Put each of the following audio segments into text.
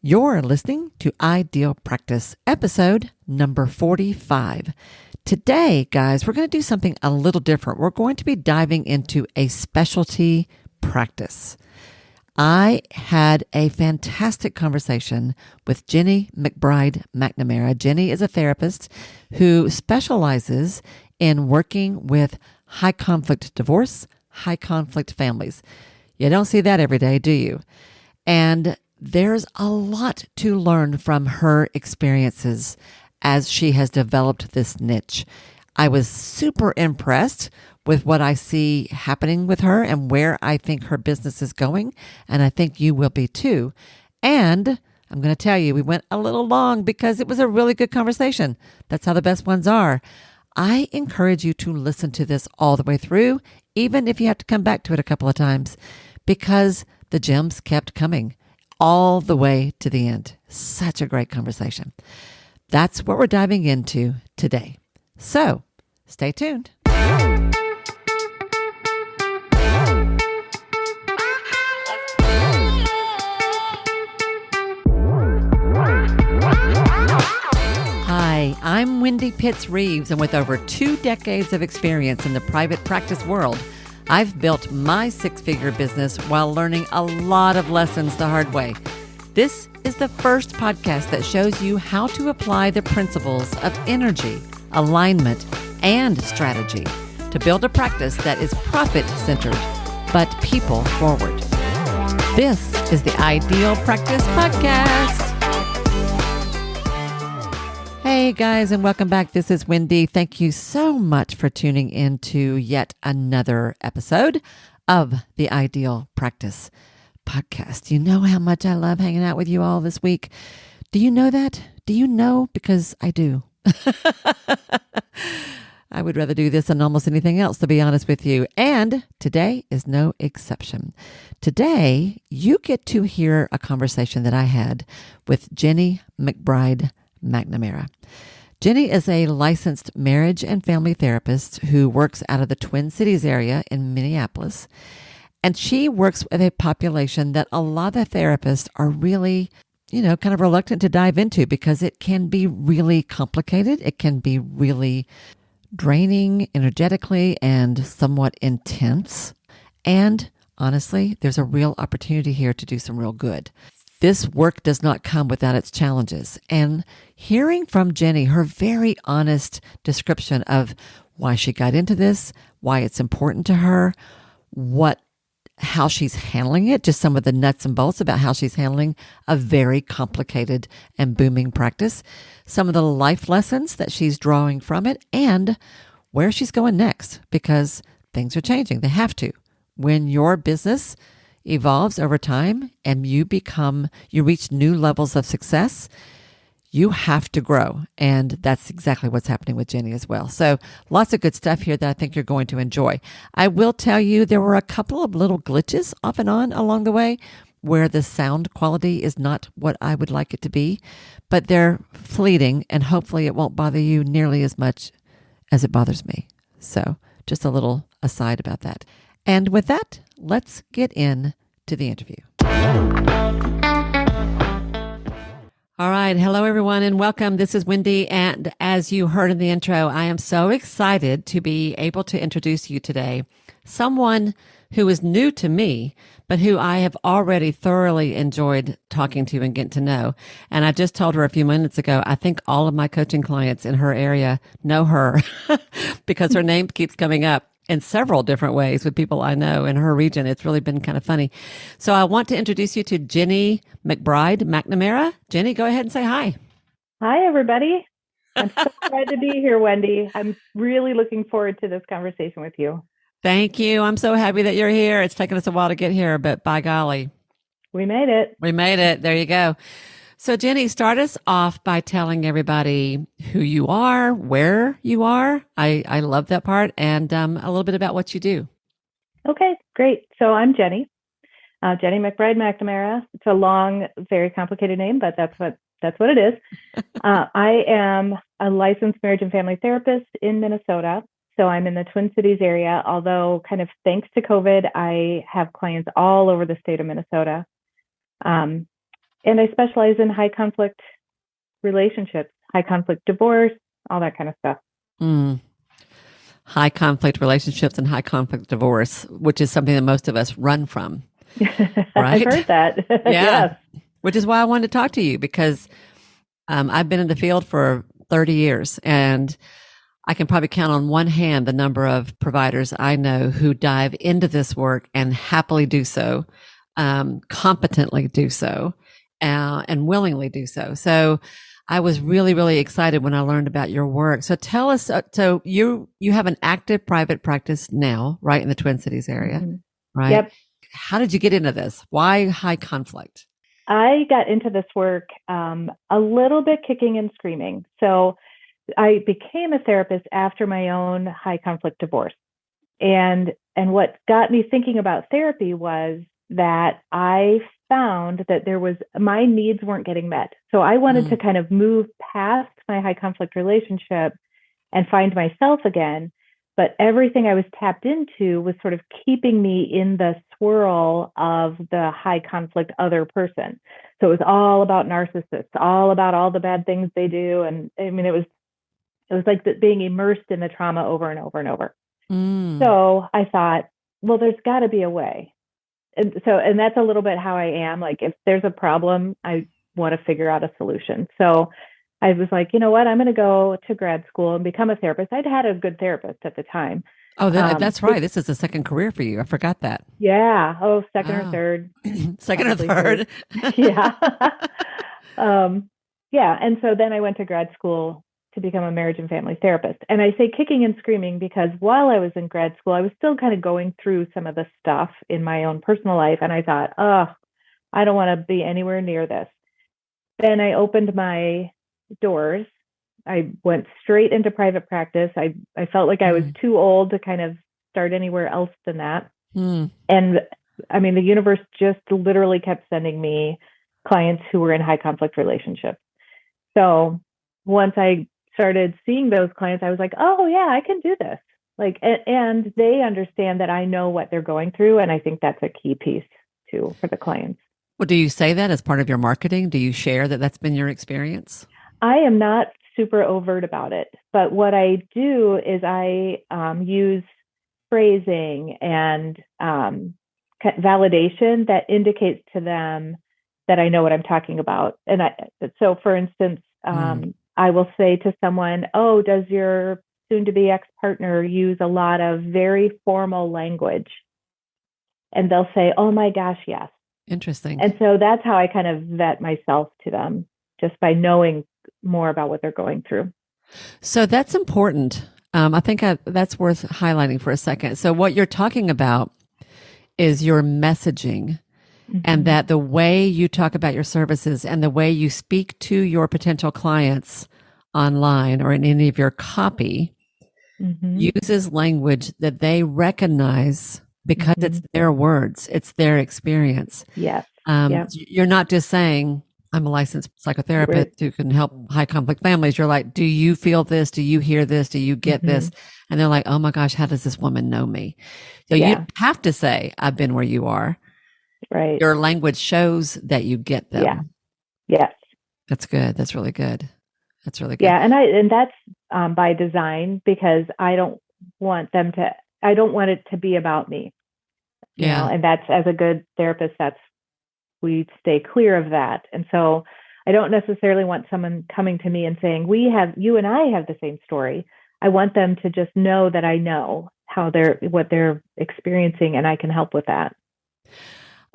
You're listening to Ideal Practice, episode number 45. Today, guys, we're going to do something a little different. We're going to be diving into a specialty practice. I had a fantastic conversation with Jenni McBride McNamara. Jenni is a therapist who specializes in working with high conflict divorce, high conflict families. You don't see that every day, do you? And there's a lot to learn from her experiences as she has developed this niche. I was super impressed with what I see happening with her and where I think her business is going. And I think you will be too. And I'm going to tell you, we went a little long because it was a really good conversation. That's how the best ones are. I encourage you to listen to this all the way through, even if you have to come back to it a couple of times, because the gems kept coming all the way to the end. Such a great conversation. That's what we're diving into today. So stay tuned. Hi, I'm Wendy Pitts-Reeves, and with over 2 decades of experience in the private practice world, I've built my 6-figure business while learning a lot of lessons the hard way. This is the first podcast that shows you how to apply the principles of energy, alignment, and strategy to build a practice that is profit-centered, but people-forward. This is the Ideal Practice Podcast. Hey guys, and welcome back. This is Wendy. Thank you so much for tuning in to yet another episode of the Ideal Practice Podcast. You know how much I love hanging out with you all this week. Do you know that? Do you know? Because I do. I would rather do this than almost anything else, to be honest with you. And today is no exception. Today, you get to hear a conversation that I had with Jenni McBride McNamara. Jenni is a licensed marriage and family therapist who works out of the Twin Cities area in Minneapolis. And she works with a population that a lot of therapists are really, kind of reluctant to dive into because it can be really complicated. It can be really draining energetically and somewhat intense. And honestly, there's a real opportunity here to do some real good. This work does not come without its challenges. And hearing from Jenni, her very honest description of why she got into this, why it's important to her, how she's handling it, just some of the nuts and bolts about how she's handling a very complicated and booming practice, some of the life lessons that she's drawing from it, and where she's going next, because things are changing. They have to. When your business evolves over time and you reach new levels of success, you have to grow. And that's exactly what's happening with Jenni as well. So lots of good stuff here that I think you're going to enjoy. I will tell you there were a couple of little glitches off and on along the way where the sound quality is not what I would like it to be, but they're fleeting and hopefully it won't bother you nearly as much as it bothers me. So just a little aside about that. And with that, let's get into the interview. All right. Hello, everyone, and welcome. This is Wendy. And as you heard in the intro, I am so excited to be able to introduce you today, someone who is new to me, but who I have already thoroughly enjoyed talking to and getting to know. And I just told her a few minutes ago, I think all of my coaching clients in her area know her because her name keeps coming up in several different ways with people I know in her region. It's really been kind of funny. So I want to introduce you to Jenni McBride McNamara. Jenni, go ahead and say hi. Hi, everybody. I'm so glad to be here, Wendy. I'm really looking forward to this conversation with you. Thank you. I'm so happy that you're here. It's taken us a while to get here, but by golly. We made it. We made it. There you go. So Jenni, start us off by telling everybody who you are, where you are. I love that part, and a little bit about what you do. Okay, great. So I'm Jenni McBride McNamara. It's a long, very complicated name, but that's what it is. I am a licensed marriage and family therapist in Minnesota. So I'm in the Twin Cities area, although kind of thanks to COVID, I have clients all over the state of Minnesota. And I specialize in high conflict relationships, high conflict divorce, all that kind of stuff. Mm. High conflict relationships and high conflict divorce, which is something that most of us run from, I've right? heard that. Yeah. Yes. Which is why I wanted to talk to you because I've been in the field for 30 years and I can probably count on one hand the number of providers I know who dive into this work and happily do so, competently do so, and willingly do so. So I was really, really excited when I learned about your work. So tell us, so you have an active private practice now, right, in the Twin Cities area, Mm-hmm. right? Yep. How did you get into this? Why high conflict? I got into this work a little bit kicking and screaming. So I became a therapist after my own high conflict divorce. And what got me thinking about therapy was that I found that my needs weren't getting met. So I wanted to kind of move past my high conflict relationship and find myself again. But everything I was tapped into was sort of keeping me in the swirl of the high conflict other person. So it was all about narcissists, all about all the bad things they do. And I mean, it was like being immersed in the trauma over and over and over. So I thought, well, there's got to be a way. And that's a little bit how I am. Like, if there's a problem, I want to figure out a solution. So I was like, you know what? I'm going to go to grad school and become a therapist. I'd had a good therapist at the time. Oh, that's right. This is a second career for you. I forgot that. Yeah. Oh, second or third. Second or third. Yeah. Yeah. And so then I went to grad school to become a marriage and family therapist. And I say kicking and screaming because while I was in grad school, I was still kind of going through some of the stuff in my own personal life. And I thought, oh, I don't want to be anywhere near this. Then I opened my doors. I went straight into private practice. I felt like I was too old to kind of start anywhere else than that. And I mean, the universe just literally kept sending me clients who were in high conflict relationships. So once I started seeing those clients, I was like, oh yeah, I can do this. Like, and they understand that I know what they're going through. And I think that's a key piece too for the clients. Well, do you say that as part of your marketing? Do you share that that's been your experience? I am not super overt about it, but what I do is I use phrasing and validation that indicates to them that I know what I'm talking about. And so for instance, I will say to someone, oh, does your soon-to-be ex-partner use a lot of very formal language? And they'll say, oh my gosh, yes. Interesting. And so that's how I kind of vet myself to them, just by knowing more about what they're going through. So that's important. I think that's worth highlighting for a second. So what you're talking about is your messaging, and that the way you talk about your services and the way you speak to your potential clients online or in any of your copy uses language that they recognize because it's their words, it's their experience. Yes. You're not just saying, I'm a licensed psychotherapist who can help high conflict families. You're like, do you feel this? Do you hear this? Do you get this? And they're like, oh my gosh, how does this woman know me? So you have to say, I've been where you are. Right. Your language shows that you get them. Yeah. Yes. That's good. That's really good. That's really good. Yeah. And that's by design, because I don't want it to be about me. You know? And that's, as a good therapist, we stay clear of that. And so I don't necessarily want someone coming to me and saying, you and I have the same story. I want them to just know that I know what they're experiencing, and I can help with that.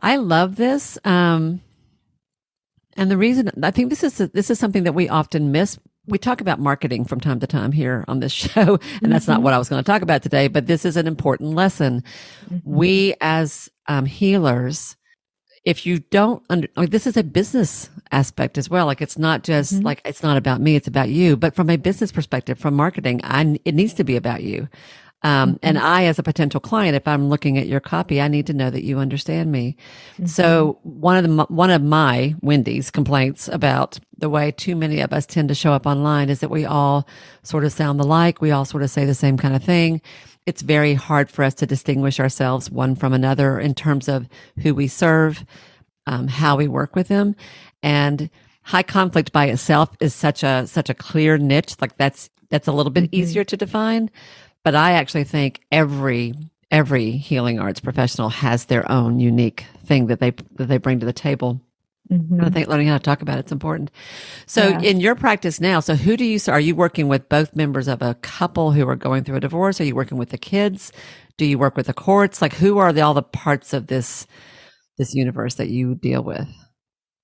I love this. And the reason, I think this is something that we often miss. We talk about marketing from time to time here on this show, and that's not what I was going to talk about today, but this is an important lesson. We as healers, if you don't this is a business aspect as well. Like, it's not just like, it's not about me, it's about you. But from a business perspective, from marketing, it needs to be about you. And I, as a potential client, if I'm looking at your copy, I need to know that you understand me. So one of my, Wendy's, complaints about the way too many of us tend to show up online is that we all sort of sound alike. We all sort of say the same kind of thing. It's very hard for us to distinguish ourselves one from another in terms of who we serve, how we work with them. And high conflict by itself is such a clear niche. Like that's a little bit easier to define. But I actually think every healing arts professional has their own unique thing that they bring to the table. And I think learning how to talk about it's important. So in your practice now, so are you working with both members of a couple who are going through a divorce? Are you working with the kids? Do you work with the courts? Like who are all the parts of this universe that you deal with?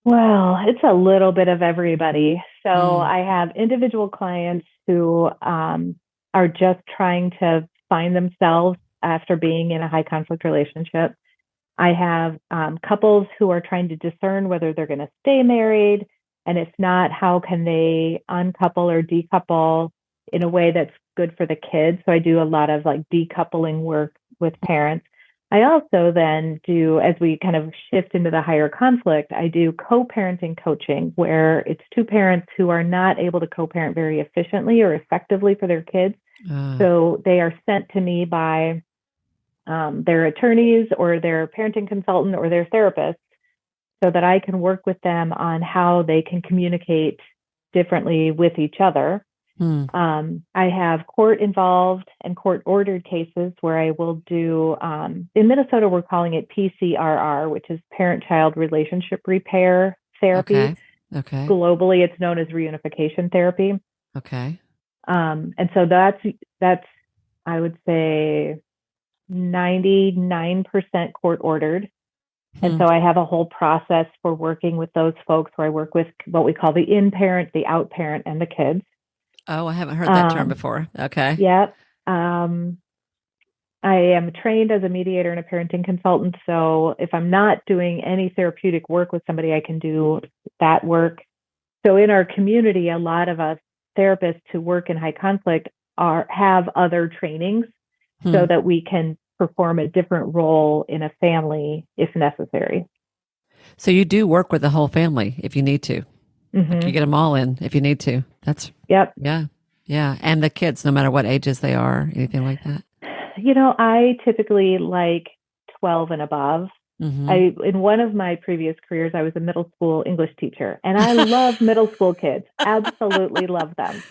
Well, it's a little bit of everybody. So I have individual clients who are just trying to find themselves after being in a high conflict relationship. I have couples who are trying to discern whether they're going to stay married. And if not, how can they uncouple or decouple in a way that's good for the kids? So I do a lot of like decoupling work with parents. I also then do, as we kind of shift into the higher conflict, I do co-parenting coaching where it's two parents who are not able to co-parent very efficiently or effectively for their kids. So they are sent to me by their attorneys or their parenting consultant or their therapist so that I can work with them on how they can communicate differently with each other. I have court involved and court ordered cases where I will do, in Minnesota, we're calling it PCRR, which is parent-child relationship repair therapy. Okay. Globally, it's known as reunification therapy. Okay. And so that's, I would say, 99% court ordered. And so I have a whole process for working with those folks where I work with what we call the in-parent, the out-parent, and the kids. Oh, I haven't heard that term before. Okay. Yep. I am trained as a mediator and a parenting consultant. So if I'm not doing any therapeutic work with somebody, I can do that work. So in our community, a lot of us therapists who work in high conflict have other trainings so that we can perform a different role in a family if necessary. So you do work with the whole family if you need to. Like you get them all in if you need to. That's yep. Yeah. And the kids, no matter what ages they are, anything like that. You know, I typically like 12 and above. In one of my previous careers, I was a middle school English teacher, and I love middle school kids. Absolutely love them.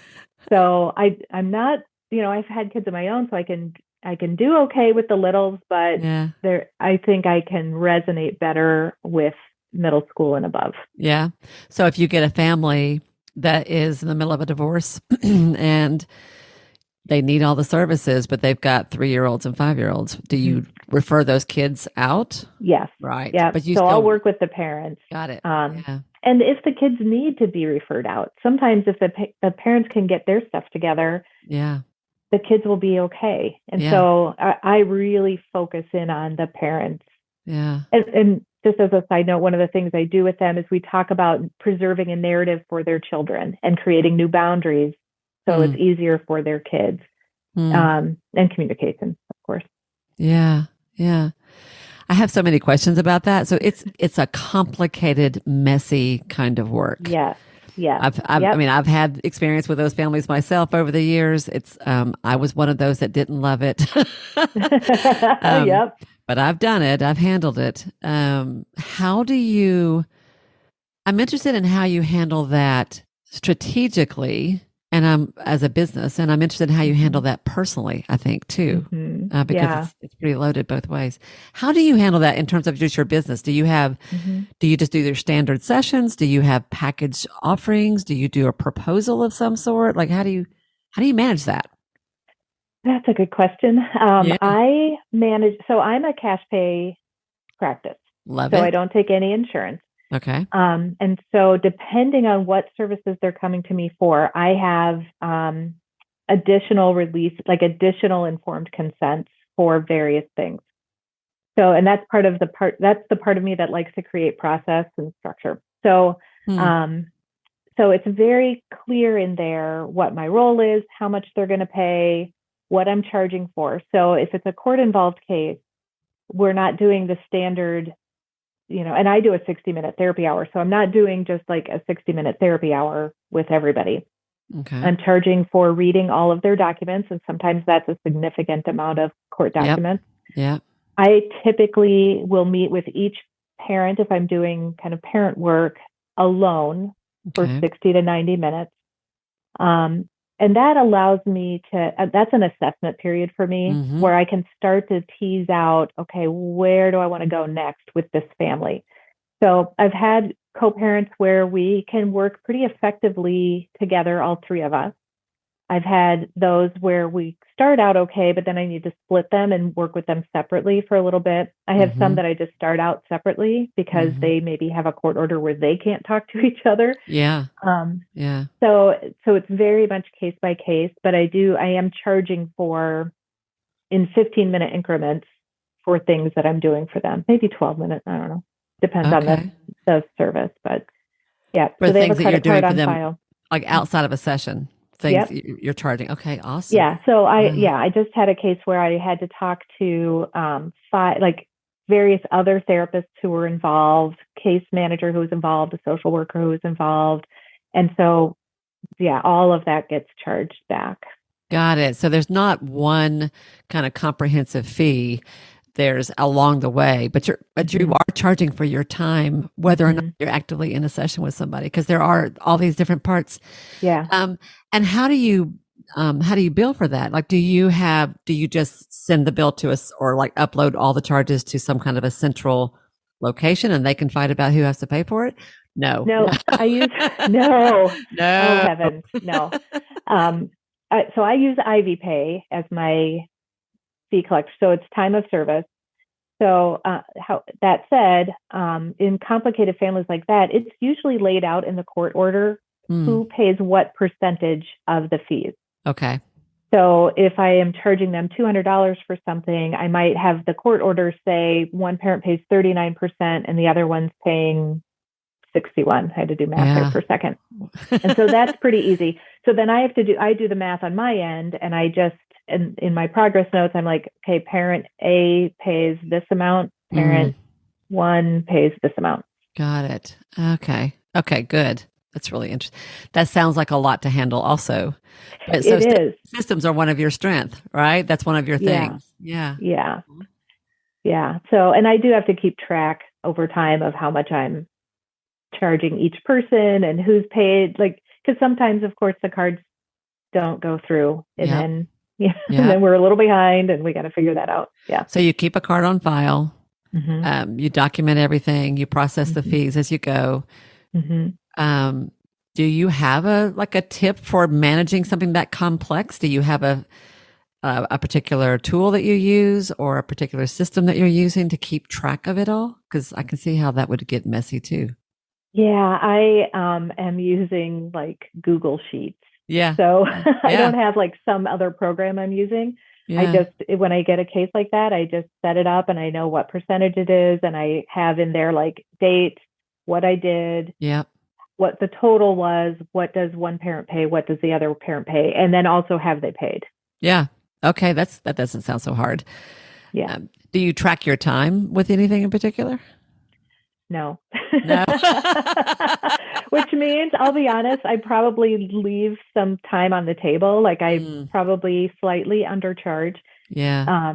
So I'm not, you know, I've had kids of my own, so I can do okay with the littles, but I think I can resonate better with middle school and above. Yeah. So if you get a family that is in the middle of a divorce and they need all the services, but they've got 3-year-olds and 5-year-olds, do you refer those kids out? Yes. Right. Yeah. But I'll work with the parents. Got it. And if the kids need to be referred out, sometimes if the parents can get their stuff together, the kids will be okay. And so I really focus in on the parents. Yeah. And just as a side note, one of the things I do with them is we talk about preserving a narrative for their children and creating new boundaries so it's easier for their kids. And communication, of course. Yeah. Yeah. I have so many questions about that. So it's a complicated, messy kind of work. Yes. Yeah. I mean, I've had experience with those families myself over the years. It's, I was one of those that didn't love it. Yep. But I've done it. I've handled it. I'm interested in how you handle that strategically and as a business, and I'm interested in how you handle that personally, I think too, because it's pretty loaded both ways. How do you handle that in terms of just your business? Do you just do your standard sessions? Do you have package offerings? Do you do a proposal of some sort? Like, how do you manage that? That's a good question. I manage, so I'm a cash pay practice. Love it. So I don't take any insurance. Okay. And so depending on what services they're coming to me for, I have additional informed consents for various things. So, and that's the part of me that likes to create process and structure. So, so it's very clear in there what my role is, how much they're going to pay, what I'm charging for. So if it's a court involved case, we're not doing the standard, and I do a 60-minute therapy hour. So I'm not doing just like a 60-minute therapy hour with everybody. Okay. I'm charging for reading all of their documents. And sometimes that's a significant amount of court documents. Yeah. I typically will meet with each parent if I'm doing kind of parent work alone for Okay. 60 to 90 minutes. And that allows me to, that's an assessment period for me Mm-hmm. where I can start to tease out, okay, where do I want to go next with this family? So I've had co-parents where we can work pretty effectively together, all three of us. I've had those where we start out okay, but then I need to split them and work with them separately for a little bit. I have Mm-hmm. some that I just start out separately because Mm-hmm. they maybe have a court order where they can't talk to each other. Yeah. Um, Yeah. so it's very much case by case, but I am charging for in 15-minute increments for things that I'm doing for them. Maybe 12 minutes, I don't know. Depends on Okay. the service, but yeah. For So they have a things that you're credit card doing for on them, file. like outside of a session, things Yep. you're charging. Okay. Awesome. Yeah. So Wow. I just had a case where I had to talk to various other therapists who were involved, case manager who was involved, a social worker who was involved. And so, yeah, all of that gets charged back. Got it. So there's not one kind of comprehensive fee. There's along the way, but you Mm-hmm. are charging for your time, whether or not Mm-hmm. you're actively in a session with somebody, because there are all these different parts. Yeah. And how do you bill for that? Like, do you just send the bill to us or like upload all the charges to some kind of a central location and they can fight about who has to pay for it? No. No, no. Oh, No. heavens. No. So I use Ivy Pay as my fee collector. So it's time of service. So that said, in complicated families like that, it's usually laid out in the court order who pays what percentage of the fees. Okay. So if I am charging them $200 for something, I might have the court order say one parent pays 39% and the other one's paying 61. I had to do math there for a second. And so that's pretty easy. So then I do the math on my end and in my progress notes, I'm like, okay, parent A pays this amount, parent one pays this amount. Got it. Okay. Okay, good. That's really interesting. That sounds like a lot to handle also. But so It is. systems are one of your strength, right? That's one of your Yeah. things. Yeah. Yeah. Yeah. So, and I do have to keep track over time of how much I'm charging each person and who's paid, like, because sometimes, of course, the cards don't go through and then, and then we're a little behind and we got to figure that out. Yeah. So you keep a card on file. Mm-hmm. You document everything. You process the fees as you go. Mm-hmm. Do you have a tip for managing something that complex? Do you have a particular tool that you use or a particular system that you're using to keep track of it all? Because I can see how that would get messy too. Yeah, I am using like Google Sheets. Yeah. So Yeah. I don't have like some other program I'm using. Yeah. When I get a case like that, I just set it up and I know what percentage it is. And I have in there like date, what I did, what the total was, what does one parent pay, what does the other parent pay, and then also have they paid. Yeah. Okay. That doesn't sound so hard. Yeah. Do you track your time with anything in particular? No. No. Which means, I'll be honest, I probably leave some time on the table. Like I probably slightly undercharge. Yeah.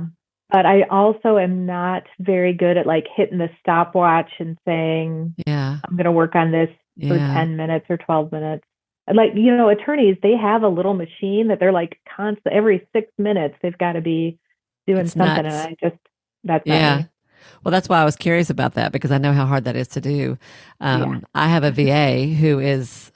But I also am not very good at like hitting the stopwatch and saying, I'm going to work on this for 10 minutes or 12 minutes. And like, attorneys, they have a little machine that they're like constant, every 6 minutes, they've got to be doing It's something. nuts. And that's not me. Well, that's why I was curious about that because I know how hard that is to do. I have a VA who is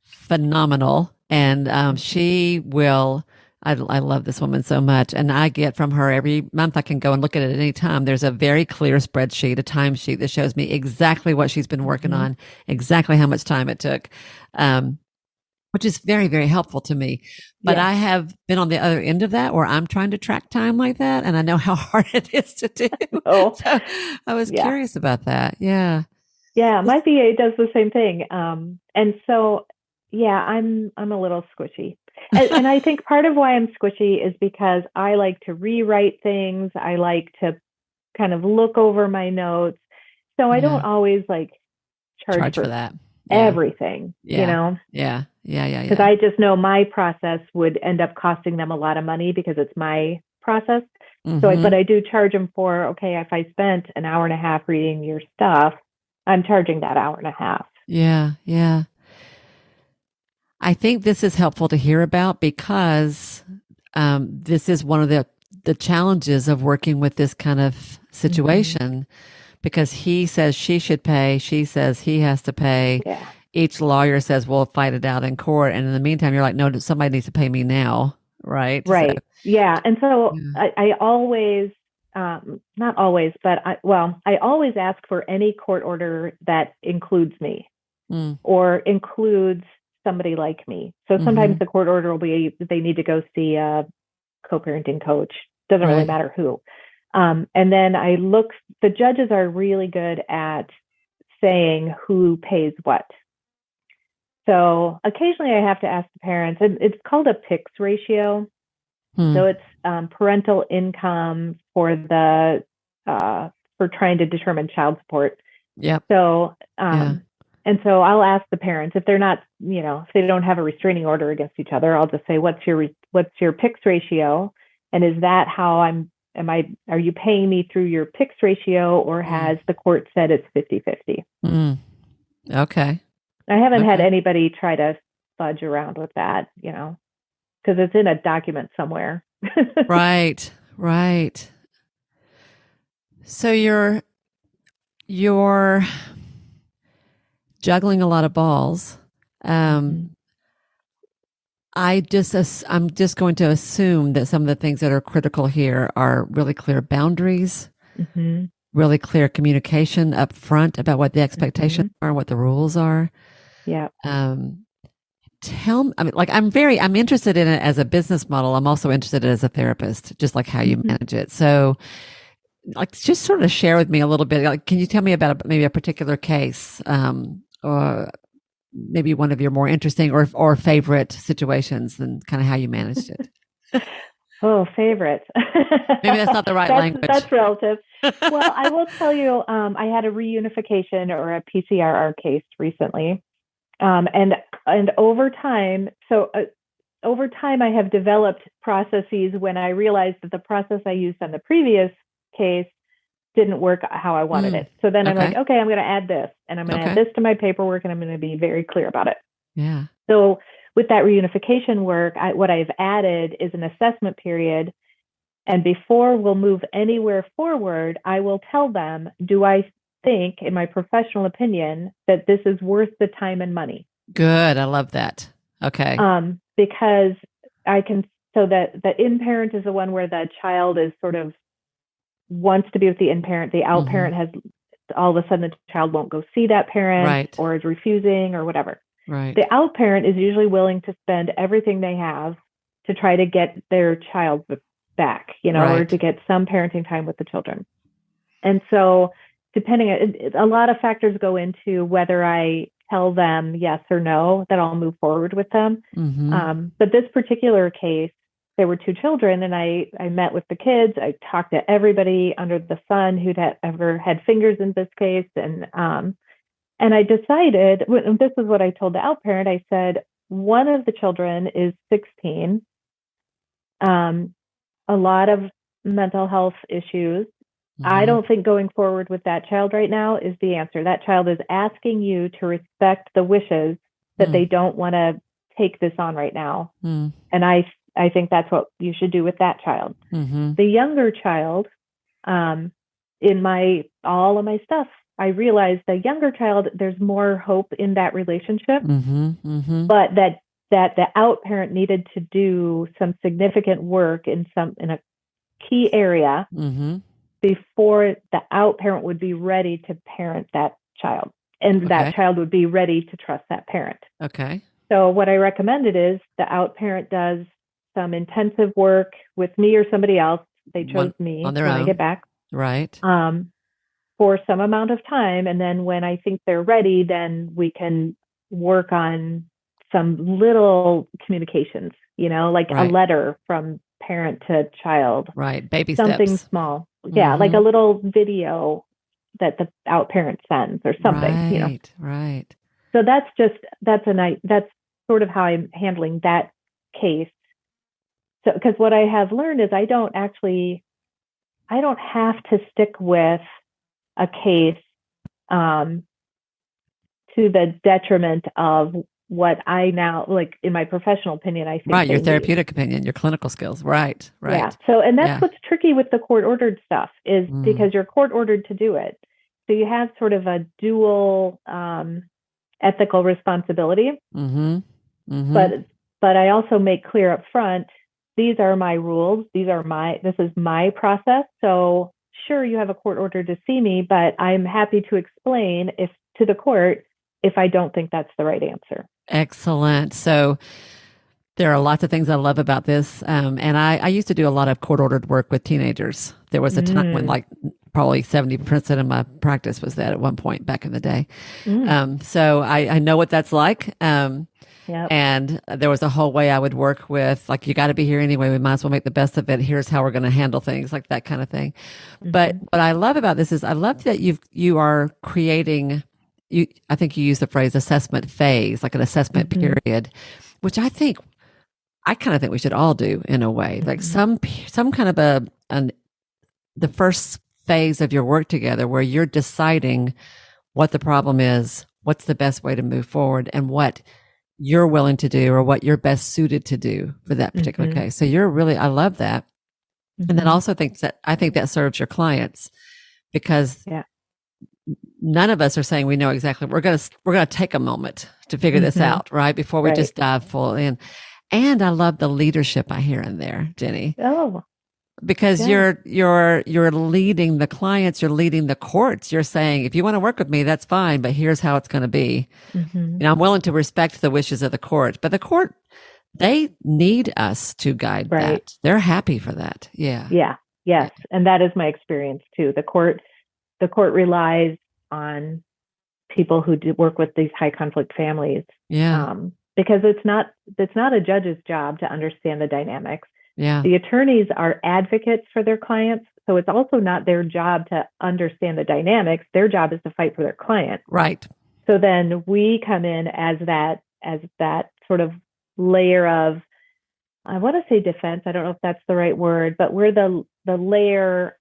phenomenal and she will, I love this woman so much. And I get from her every month, I can go and look at it at any time. There's a very clear spreadsheet, a timesheet that shows me exactly what she's been working on, exactly how much time it took. Which is very, very helpful to me. But I have been on the other end of that where I'm trying to track time like that. And I know how hard it is to do. So I was curious about that. Yeah. Yeah. My VA does the same thing. And so, I'm a little squishy. And I think part of why I'm squishy is because I like to rewrite things. I like to kind of look over my notes. So I don't always like charge for that. Everything, Yeah. Because I just know my process would end up costing them a lot of money because it's my process. So, but I do charge them for, okay, if I spent an hour and a half reading your stuff, I'm charging that hour and a half. Yeah. Yeah. I think this is helpful to hear about because this is one of the challenges of working with this kind of Mm-hmm. situation because he says she should pay, she says he has to pay. Yeah. Each lawyer says we'll fight it out in court, and in the meantime, you're like, no, somebody needs to pay me now, right? So, Right. Yeah. And so yeah. I always, not always, but I always ask for any court order that includes me Mm, or includes somebody like me. So sometimes mm-hmm. the court order will be they need to go see a co-parenting coach. Doesn't really Right. matter who. And then the judges are really good at saying who pays what. So occasionally I have to ask the parents, and it's called a PICS ratio. So Hmm. it's parental income for trying to determine child support. Yep. So Yeah. and so I'll ask the parents if they're not, if they don't have a restraining order against each other, I'll just say, what's your PICS ratio, and is that how are you paying me through your PICS ratio, or Mm, has the court said it's 50-50? mm. Okay. I haven't had Okay. anybody try to fudge around with that, because it's in a document somewhere. Right. Right. So you're juggling a lot of balls. Um, Mm-hmm. I'm just going to assume that some of the things that are critical here are really clear boundaries, Mm-hmm. really clear communication up front about what the expectations Mm-hmm. are and what the rules are. Yeah. Um, tell me, I mean, like I'm interested in it as a business model. I'm also interested in it as a therapist, just like how you Mm-hmm. manage it. So, like, just sort of share with me a little bit. Like, can you tell me about maybe a particular case, or maybe one of your more interesting or favorite situations, and kind of how you managed it? Oh, favorites. Maybe that's not the right language. That's relative. Well, I will tell you, I had a reunification or a PCRR case recently, and over time, I have developed processes when I realized that the process I used on the previous case didn't work how I wanted Mm, it. So then I'm like, okay. okay, I'm going to add this, and I'm going to add Okay. this to my paperwork, and I'm going to be very clear about it. Yeah. So with that reunification work, what I've added is an assessment period. And before we'll move anywhere forward, I will tell them, do I think, in my professional opinion, that this is worth the time and money? Good. I love that. Okay. Because I can, so that the in parent is the one where the child is sort of wants to be with the in parent. The out Mm-hmm. parent has all of a sudden the child won't go see that parent Right. or is refusing or whatever. Right. The out parent is usually willing to spend everything they have to try to get their child back, or Right. to get some parenting time with the children. And so, a lot of factors go into whether I tell them yes or no that I'll move forward with them. Mm-hmm. But this particular case, there were two children, and I met with the kids. I talked to everybody under the sun who'd ever had fingers in this case, and I decided, this is what I told the out parent. I said, one of the children is 16, um, a lot of mental health issues. I Mm-hmm. don't think going forward with that child right now is the answer. That child is asking you to respect the wishes that Mm, they don't want to take this on right now. mm, And I think that's what you should do with that child. mm-hmm. The younger child, in all of my stuff, I realized the younger child, there's more hope in that relationship, Mm-hmm. Mm-hmm. but that the out parent needed to do some significant work in a key area Mm-hmm. before the out parent would be ready to parent that child, and that Okay. child would be ready to trust that parent. Okay. So what I recommended is the out parent does some intensive work with me or somebody else. They chose One on me their when I get own. back, Right. um, for some amount of time. And then when I think they're ready, then we can work on some little communications, like a Right. letter from parent to child, Right. Baby something steps. small. Yeah, like Mm-hmm. a little video that the out parent sends or something. Right. Right. So that's sort of how I'm handling that case. So because what I have learned is I don't have to stick with a case, um, to the detriment of what I now, like in my professional opinion, I think Right, your they need. therapeutic opinion, your clinical skills. Right, right. Yeah. So, and that's Yeah. what's tricky with the court-ordered stuff is because you're court-ordered to do it. So you have sort of a dual ethical responsibility. Mm-hmm. Mm-hmm. But I also make clear up front, these are my rules. This is my process. So sure, you have a court order to see me, but I'm happy to explain to the court if I don't think that's the right answer. Excellent. So there are lots of things I love about this. And I used to do a lot of court ordered work with teenagers. There was a time when like probably 70% of my practice was that at one point back in the day. So I know what that's like. Yep. And there was a whole way I would work with, like, you got to be here anyway. We might as well make the best of it. Here's how we're going to handle things, like that kind of thing. But what I love about this is I love that you are creating, I think you use the phrase assessment phase, like an assessment period, which I kind of think we should all do in a way, like some kind of the first phase of your work together where you're deciding what the problem is, what's the best way to move forward, and what you're willing to do or what you're best suited to do for that particular case. So I love that. And then also I think that serves your clients because none of us are saying we know exactly. We're going to take a moment to figure this out, right? Before we just dive full in. And I love the leadership I hear in there, Jenni. Oh, because you're leading the clients, you're leading the courts. You're saying, if you want to work with me, that's fine, but here's how it's going to be. I'm willing to respect the wishes of the court, but the court, they need us to guide that. They're happy for that. Yeah. Yeah. Yes. And that is my experience too. The court relies on people who do work with these high conflict families. Yeah. Because it's not a judge's job to understand the dynamics. Yeah. The attorneys are advocates for their clients. So it's also not their job to understand the dynamics. Their job is to fight for their client. Right. So then we come in as that sort of layer of, I want to say defense. I don't know if that's the right word, but we're the layer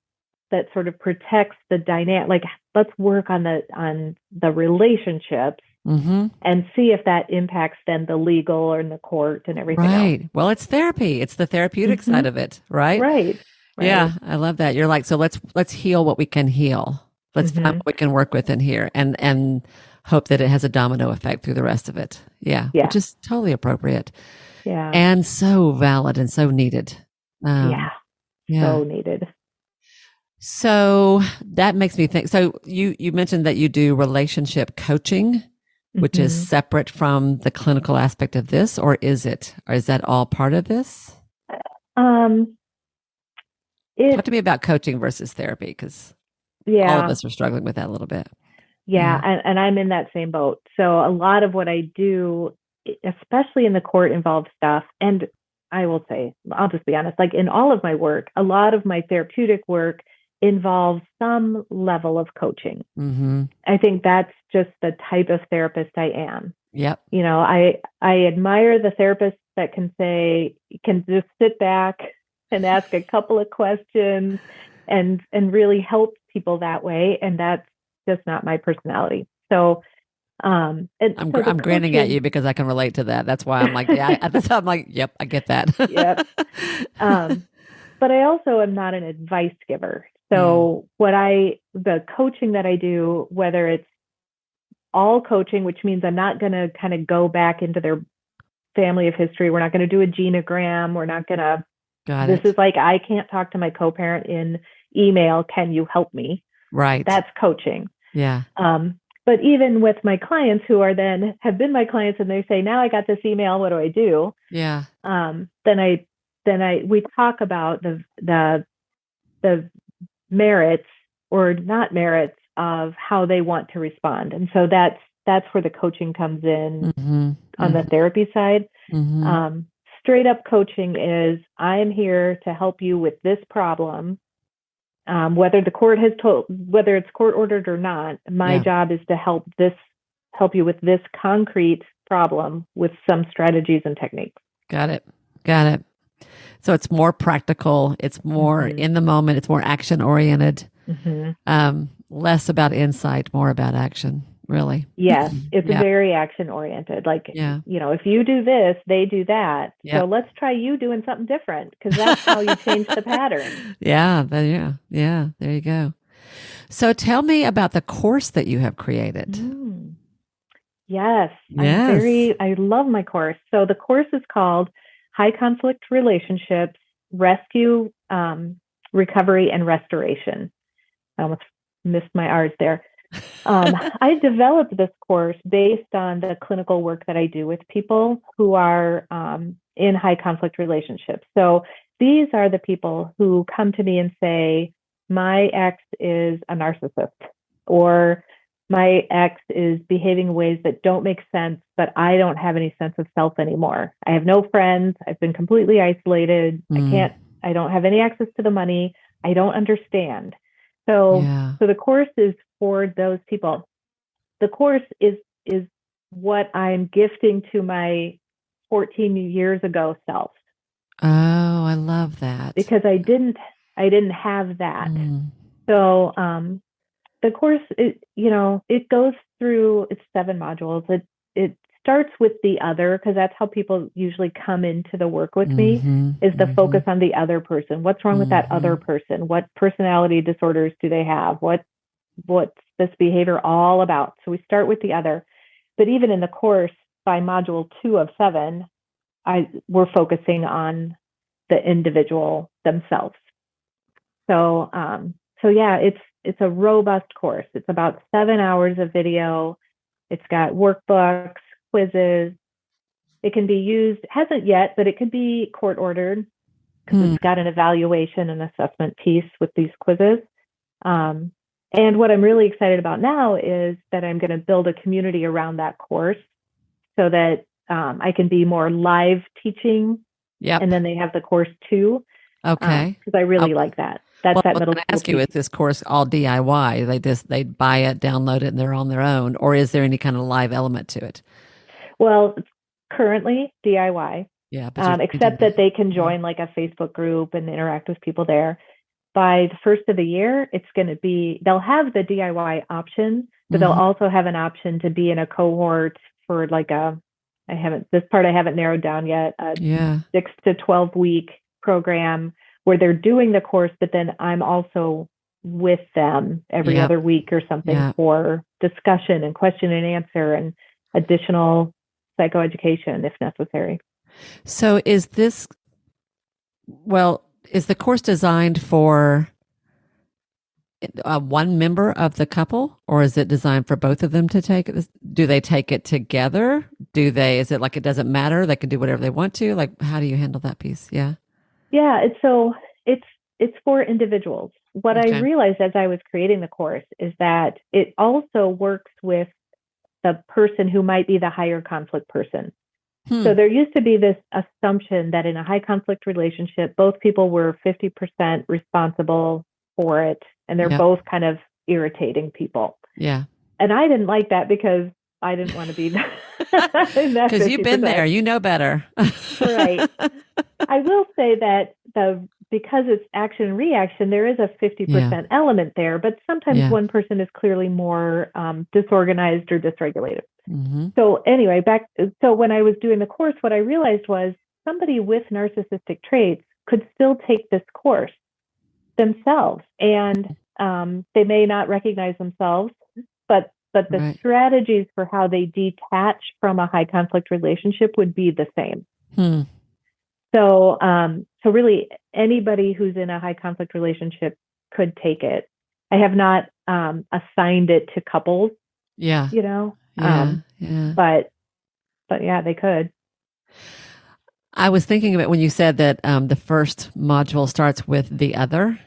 that sort of protects the dynamic. Like, let's work on the relationships and see if that impacts then the legal or in the court and everything else. Well, it's therapy. It's the therapeutic side of it, right? Right. Yeah, I love that. You're like, so let's heal what we can heal. Let's find what we can work with in here and hope that it has a domino effect through the rest of it. Yeah. Which is totally appropriate. Yeah. And so valid and so needed. So needed. So that makes me think. So you mentioned that you do relationship coaching, which is separate from the clinical aspect of this, or is it? Or is that all part of this? Talk to me about coaching versus therapy, because all of us are struggling with that a little bit. Yeah, and I'm in that same boat. So a lot of what I do, especially in the court, involves stuff. And I will say, I'll just be honest, like in all of my work, a lot of my therapeutic work involves some level of coaching. I think that's just the type of therapist I am. Yep. I admire the therapists that can just sit back and ask a couple of questions and really help people that way. And that's just not my personality. So I'm grinning at you because I can relate to that. That's why I'm like, I'm like, yep, I get that. Yep. But I also am not an advice giver. So the coaching that I do, whether it's all coaching, which means I'm not going to kind of go back into their family of history. We're not going to do a genogram. We're not going to, this is like, I can't talk to my co-parent in email. Can you help me? Right. That's coaching. Yeah. But even with my clients who have been my clients and they say, now I got this email, what do I do? Yeah. Then we talk about the merits or not merits of how they want to respond. And so that's where the coaching comes in on the therapy side. Straight up coaching is, I am here to help you with this problem. Whether it's court ordered or not, my job is to help you with this concrete problem with some strategies and techniques. Got it. So it's more practical. It's more in the moment. It's more action oriented. Less about insight, more about action. really. Yes, it's Yeah. very action oriented. Like, Yeah. if you do this, they do that. So Yep. let's try you doing something different because that's how you change the pattern. Yeah. There you go. So tell me about the course that you have created. Mm. Yes, Yes. I love my course. So the course is called High Conflict Relationships, Rescue, Recovery, and Restoration. I almost missed my R's there. I developed this course based on the clinical work that I do with people who are in high conflict relationships. So these are the people who come to me and say, my ex is a narcissist, or my ex is behaving in ways that don't make sense, but I don't have any sense of self anymore. I have no friends. I've been completely isolated. Mm, I don't have any access to the money. I don't understand. So, yeah. so the course is for those people. The course is what I'm gifting to my 14 years ago self Oh, I love that. because I didn't have that. Mm, So the course it goes through it's 7 modules. It starts with the other because that's how people usually come into the work with me mm-hmm, is the mm-hmm, focus on the other person. What's wrong with that mm-hmm. other person? What personality disorders do they have? What's this behavior all about? So we start with the other. But even in the course, by module 2 of 7, we're focusing on the individual themselves. So yeah, it's a robust course. It's about 7 hours of video. It's got workbooks, quizzes. It can be used, hasn't yet, but it could be court ordered because Hmm. it's got an evaluation and assessment piece with these quizzes. Um, and what I'm really excited about now is that I'm going to build a community around that course so that I can be more live teaching. Yep. And then they have the course too, Okay. because I Uh, really like that. That's well, I that was middle going to school ask you, piece. is this course all DIY? They buy it, download it, and they're on their own, or is there any kind of live element to it? Well, currently DIY, Yeah, but you're changing except that. that they can Yeah. join like a Facebook group and interact with people there. By the first of the year, it's going to be, they'll have the DIY option, but they'll Mm-hmm. also have an option to be in a cohort for like this part I haven't narrowed down yet, a Yeah. 6 to 12 week program where they're doing the course, but then I'm also with them every Yep. other week or something Yeah. for discussion and question and answer and additional psychoeducation if necessary. So is the course designed for one member of the couple, or is it designed for both of them to take it? Do they take it together? Is it like it doesn't matter? They can do whatever they want to? Like, how do you handle that piece? Yeah. Yeah, it's it's for individuals. What I Okay. realized as I was creating the course is that it also works with the person who might be the higher conflict person. Hmm. So there used to be this assumption that in a high conflict relationship, both people were 50% responsible for it, and they're Yep. both kind of irritating people. Yeah. And I didn't like that because I didn't want to be in that Because you've been there, 50%. you know better. Right. I will say that because it's action and reaction, there is a Yeah. 50% element there, but sometimes Yeah. one person is clearly more disorganized or dysregulated. Mm-hmm. So anyway, so when I was doing the course, what I realized was somebody with narcissistic traits could still take this course themselves, and they may not recognize themselves, but the Right. strategies for how they detach from a high conflict relationship would be the same. Hmm. So really, anybody who's in a high conflict relationship could take it. I have not assigned it to couples, Yeah. you know, Yeah. Yeah. but yeah, they could. I was thinking of it when you said that the first module starts with the other.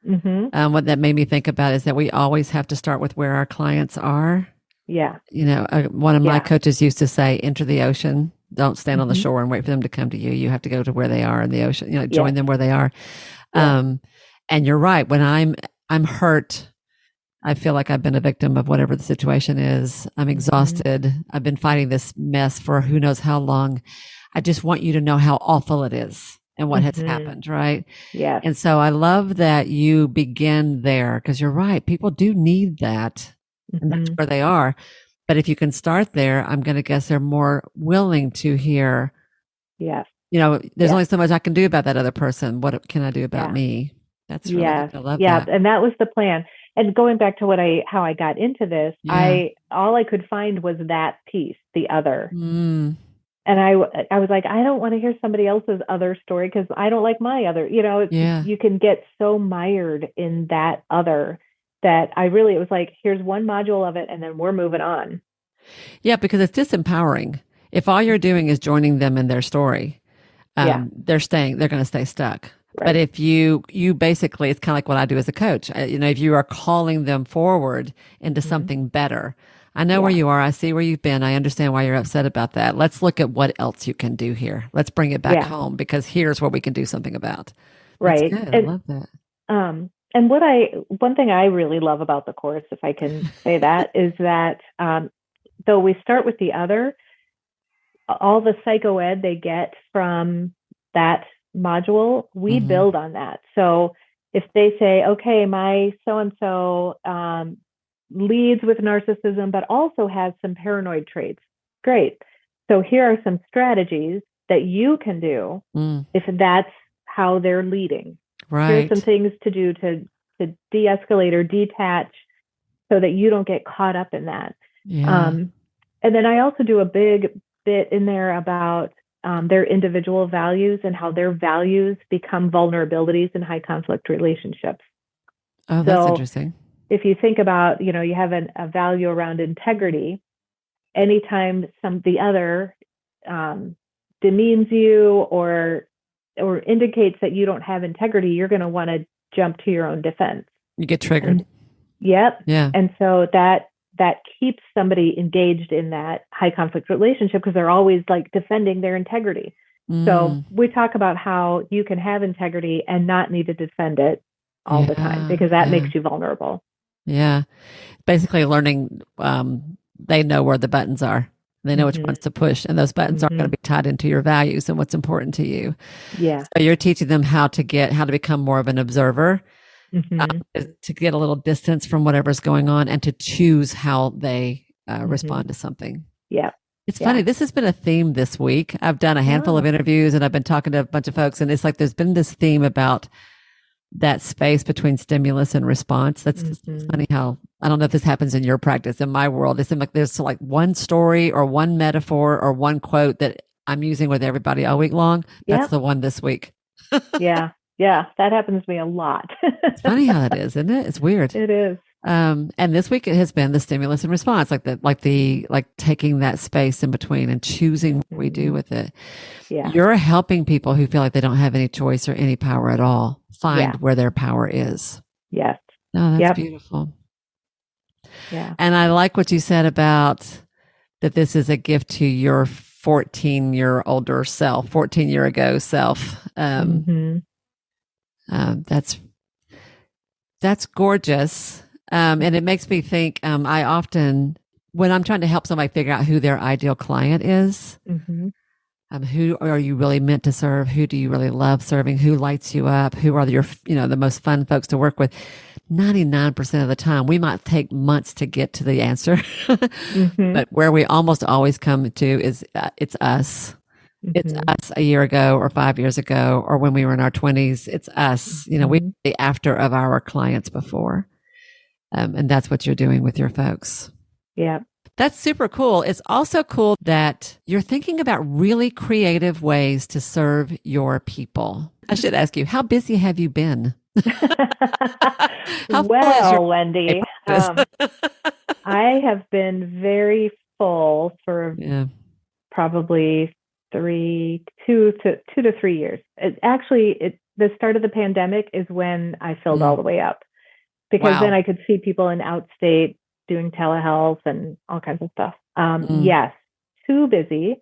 Mm-hmm. What that made me think about is that we always have to start with where our clients are. Yeah. You know, one of my Yeah. coaches used to say, enter the ocean. Don't stand on the Mm-hmm. shore and wait for them to come to you. You have to go to where they are in the ocean, join Yes. them where they are. Yes. And you're right. When I'm hurt, I feel like I've been a victim of whatever the situation is. I'm Mm-hmm. exhausted. I've been fighting this mess for who knows how long. I just want you to know how awful it is and what has Mm-hmm. happened, right? Yes. And so I love that you begin there because you're right. People do need that. And that's Mm-hmm. where they are. But if you can start there, I'm going to guess they're more willing to hear, Yes. there's Yes. only so much I can do about that other person. What can I do about me? That's really good. Yes. I love Yeah. that. And that was the plan. And going back to how I got into this, Yeah. all I could find was that piece, the other. Mm. And I was like, I don't want to hear somebody else's other story because I don't like my other. Yeah. You can get so mired in that other that it was like, here's one module of it, and then we're moving on. Yeah, because it's disempowering. If all you're doing is joining them in their story, they're going to stay stuck. Right. But if you basically, it's kind of like what I do as a coach. If you are calling them forward into something better, I know where you are. I see where you've been. I understand why you're upset about that. Let's look at what else you can do here. Let's bring it back home because here's what we can do something about. Right. That's good. I love that. And one thing I really love about the course, if I can say that, is that though we start with the other, all the psycho ed they get from that module, we build on that. So if they say, okay, my so-and-so leads with narcissism, but also has some paranoid traits, great. So here are some strategies that you can do if that's how they're leading. Right. Here's some things to do to de-escalate or detach so that you don't get caught up in that. Yeah. And then I also do a big bit in there about their individual values and how their values become vulnerabilities in high conflict relationships. Oh, that's interesting. If you think about, you have a value around integrity, anytime the other demeans you or indicates that you don't have integrity, you're going to want to jump to your own defense. You get triggered. Yep. Yeah. And so that keeps somebody engaged in that high conflict relationship because they're always like defending their integrity. So we talk about how you can have integrity and not need to defend it all the time because that makes you vulnerable. Yeah. Basically learning, they know where the buttons are. They know which ones to push, and those buttons aren't going to be tied into your values and what's important to you. Yeah. So you're teaching them how to become more of an observer, to get a little distance from whatever's going on, and to choose how they respond to something. Yeah. It's funny. This has been a theme this week. I've done a handful of interviews, and I've been talking to a bunch of folks, and it's like there's been this theme about that space between stimulus and response. That's funny how, I don't know if this happens in your practice. In my world, it seems like there's like one story or one metaphor or one quote that I'm using with everybody all week long. That's the one this week. Yeah. That happens to me a lot. It's funny how that is, isn't it? It's weird. It is. And this week it has been the stimulus and response, like taking that space in between and choosing what we do with it. Yeah. You're helping people who feel like they don't have any choice or any power at all find where their power is. Yes. Oh, that's beautiful. Yeah. And I like what you said about that this is a gift to your 14-year-ago self. That's gorgeous. And it makes me think, I often, when I'm trying to help somebody figure out who their ideal client is, who are you really meant to serve? Who do you really love serving? Who lights you up? Who are your, the most fun folks to work with? 99% of the time, we might take months to get to the answer, but where we almost always come to is it's us. It's us a year ago or 5 years ago, or when we were in our 20s. It's us. We were the after of our clients before. And that's what you're doing with your folks. Yeah. That's super cool. It's also cool that you're thinking about really creative ways to serve your people. I should ask you, how busy have you been? Well, Wendy, I have been very full for probably 2 to 3 years. The start of the pandemic is when I filled all the way up, because then I could see people in outstate doing telehealth and all kinds of stuff. Yes, too busy.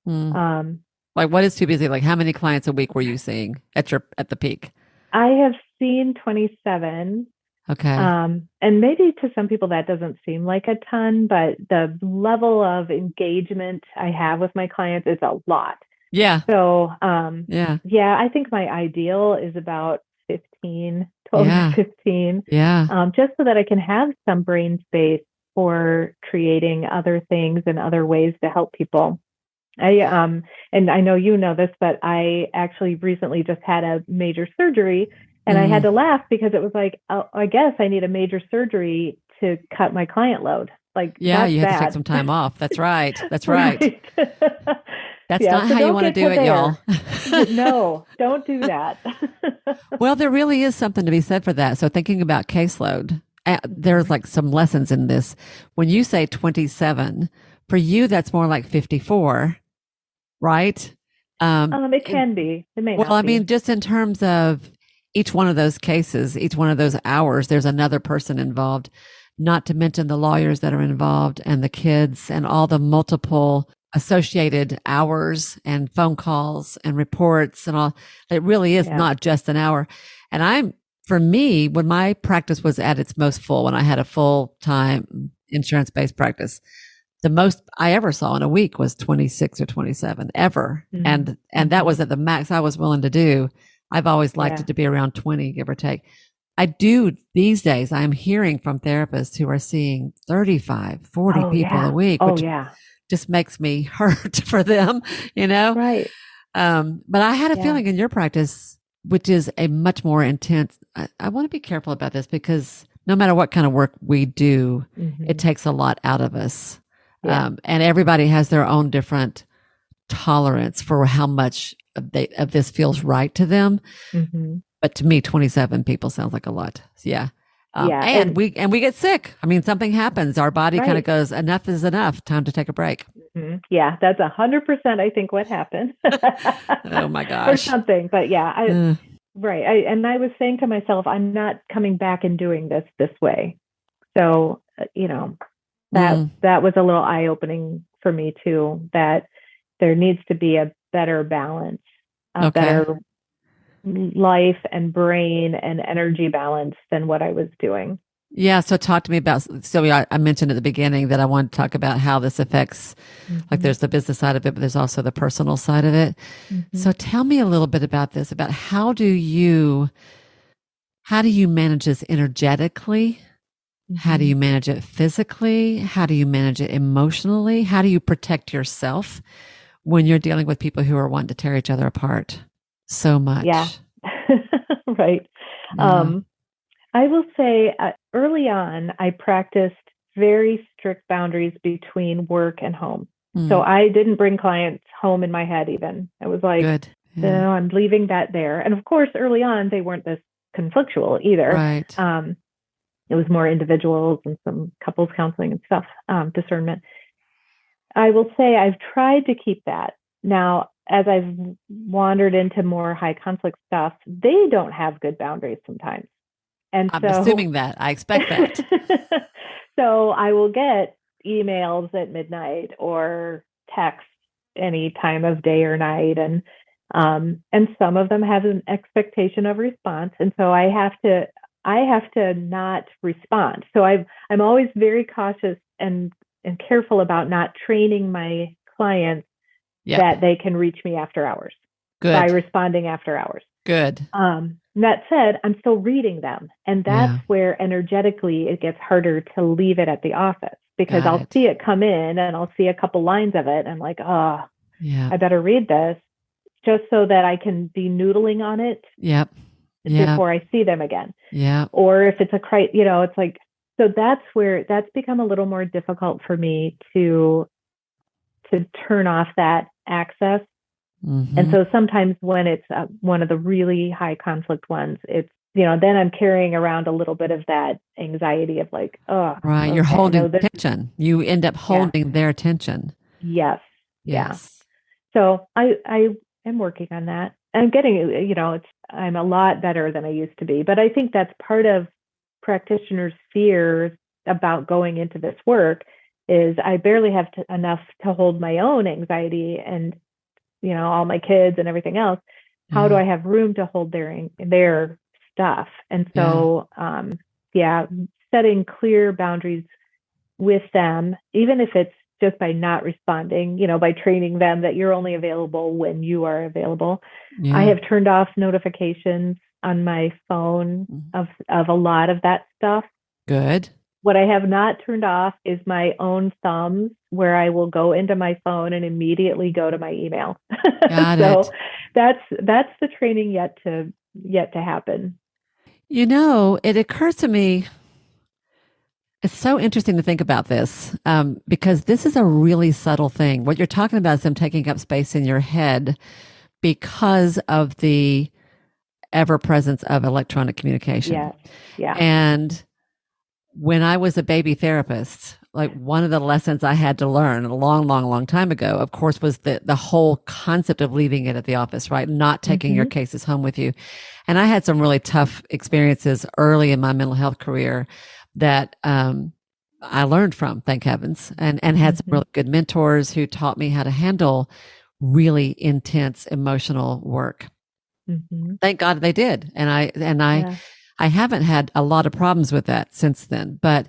Like, what is too busy? Like, how many clients a week were you seeing at the peak? I have seen 27. Okay. And maybe to some people that doesn't seem like a ton, but the level of engagement I have with my clients is a lot. Yeah. So, I think my ideal is about 12 to 15. Yeah. Just so that I can have some brain space for creating other things and other ways to help people. And I know you know this, but I actually recently just had a major surgery, and I had to laugh because it was like, oh, I guess I need a major surgery to cut my client load. Like, Yeah, that's you have to take bad. some time off. That's right. That's right. That's Yeah, not so how you don't want to get do to it, there. y'all. No, don't do that. Well, there really is something to be said for that. So thinking about caseload, there's like some lessons in this. When you say 27, for you, that's more like 54, right? It can be. It may Well, not I mean, be. just in terms of each one of those cases, each one of those hours, there's another person involved, not to mention the lawyers that are involved and the kids and all the multiple associated hours and phone calls and reports and all. It really is Yeah. not just an hour. And for me, when my practice was at its most full, when I had a full time insurance based practice, the most I ever saw in a week was 26 or 27 ever. Mm-hmm. And that was at the max I was willing to do. I've always liked Yeah. it to be around 20, give or take. I do these days. I'm hearing from therapists who are seeing 35, 40 Oh, people a yeah. week, Oh, which yeah. just makes me hurt for them, you know? Right. But I had a Yeah. feeling in your practice, which is a much more intense, I want to be careful about this because no matter what kind of work we do, Mm-hmm. it takes a lot out of us. Yeah. And everybody has their own different tolerance for how much of this feels right to them. Mm-hmm. But to me, 27 people sounds like a lot. Yeah. Yeah. And we get sick. I mean, something happens. Our body kind of Right. goes, enough is enough. Time to take a break. Mm-hmm. Yeah, that's 100%, I think, what happened. Oh my Or gosh. something. But yeah, Uh, right. I was saying to myself, I'm not coming back and doing this way. So, that was a little eye-opening for me too, that there needs to be a better balance, a okay. better life and brain and energy balance than what I was doing. Yeah. So talk to me about, so I mentioned at the beginning that I want to talk about how this affects, like there's the business side of it, but there's also the personal side of it. Mm-hmm. So tell me a little bit about this, about how do you manage this energetically? How do you manage it physically? How do you manage it emotionally? How do you protect yourself when you're dealing with people who are wanting to tear each other apart so much? Yeah. Right. Yeah. I will say early on, I practiced very strict boundaries between work and home. So I didn't bring clients home in my head even. I was like, Good. no, Yeah. I'm leaving that there. And of course, early on, they weren't this conflictual either. Right. It was more individuals and some couples counseling and stuff, discernment. I will say I've tried to keep that. Now, as I've wandered into more high conflict stuff, they don't have good boundaries sometimes. And I'm so, assuming that. I expect that. so I will get emails at midnight or text any time of day or night. And some of them have an expectation of response. And so I have to not respond. So I'm always very cautious and careful about not training my clients that they can reach me after hours by responding after hours. Good. That said, I'm still reading them. And that's where energetically it gets harder to leave it at the office because I'll see it come in and I'll see a couple lines of it. And I'm like, I better read this just so that I can be noodling on it before I see them again. Yeah. Or if it's it's like, so that's where that's become a little more difficult for me to turn off that access. And so sometimes when it's one of the really high conflict ones, it's, then I'm carrying around a little bit of that anxiety of like, oh, right. Okay, You're holding tension. You end up holding their attention. Yes. Yes. Yeah. So I am working on that. I'm getting, I'm a lot better than I used to be, but I think that's part of practitioners' fears about going into this work is I barely have enough to hold my own anxiety and, all my kids and everything else. How do I have room to hold their stuff? And so, setting clear boundaries with them, even if it's just by not responding, by training them that you're only available when you are available. Yeah. I have turned off notifications on my phone of a lot of that stuff. Good. What I have not turned off is my own thumbs, where I will go into my phone and immediately go to my email. Got So it. that's the training yet to happen. It occurs to me, it's so interesting to think about this because this is a really subtle thing. What you're talking about is them taking up space in your head because of the ever presence of electronic communication. Yeah. Yeah. And when I was a baby therapist, like one of the lessons I had to learn a long, long, long time ago, of course, was the whole concept of leaving it at the office, right? Not taking your Mm-hmm. cases home with you. And I had some really tough experiences early in my mental health career that I learned from, thank heavens, and had some Mm-hmm. really good mentors who taught me how to handle really intense emotional work. Mm-hmm. Thank God they did. Yeah. I haven't had a lot of problems with that since then. But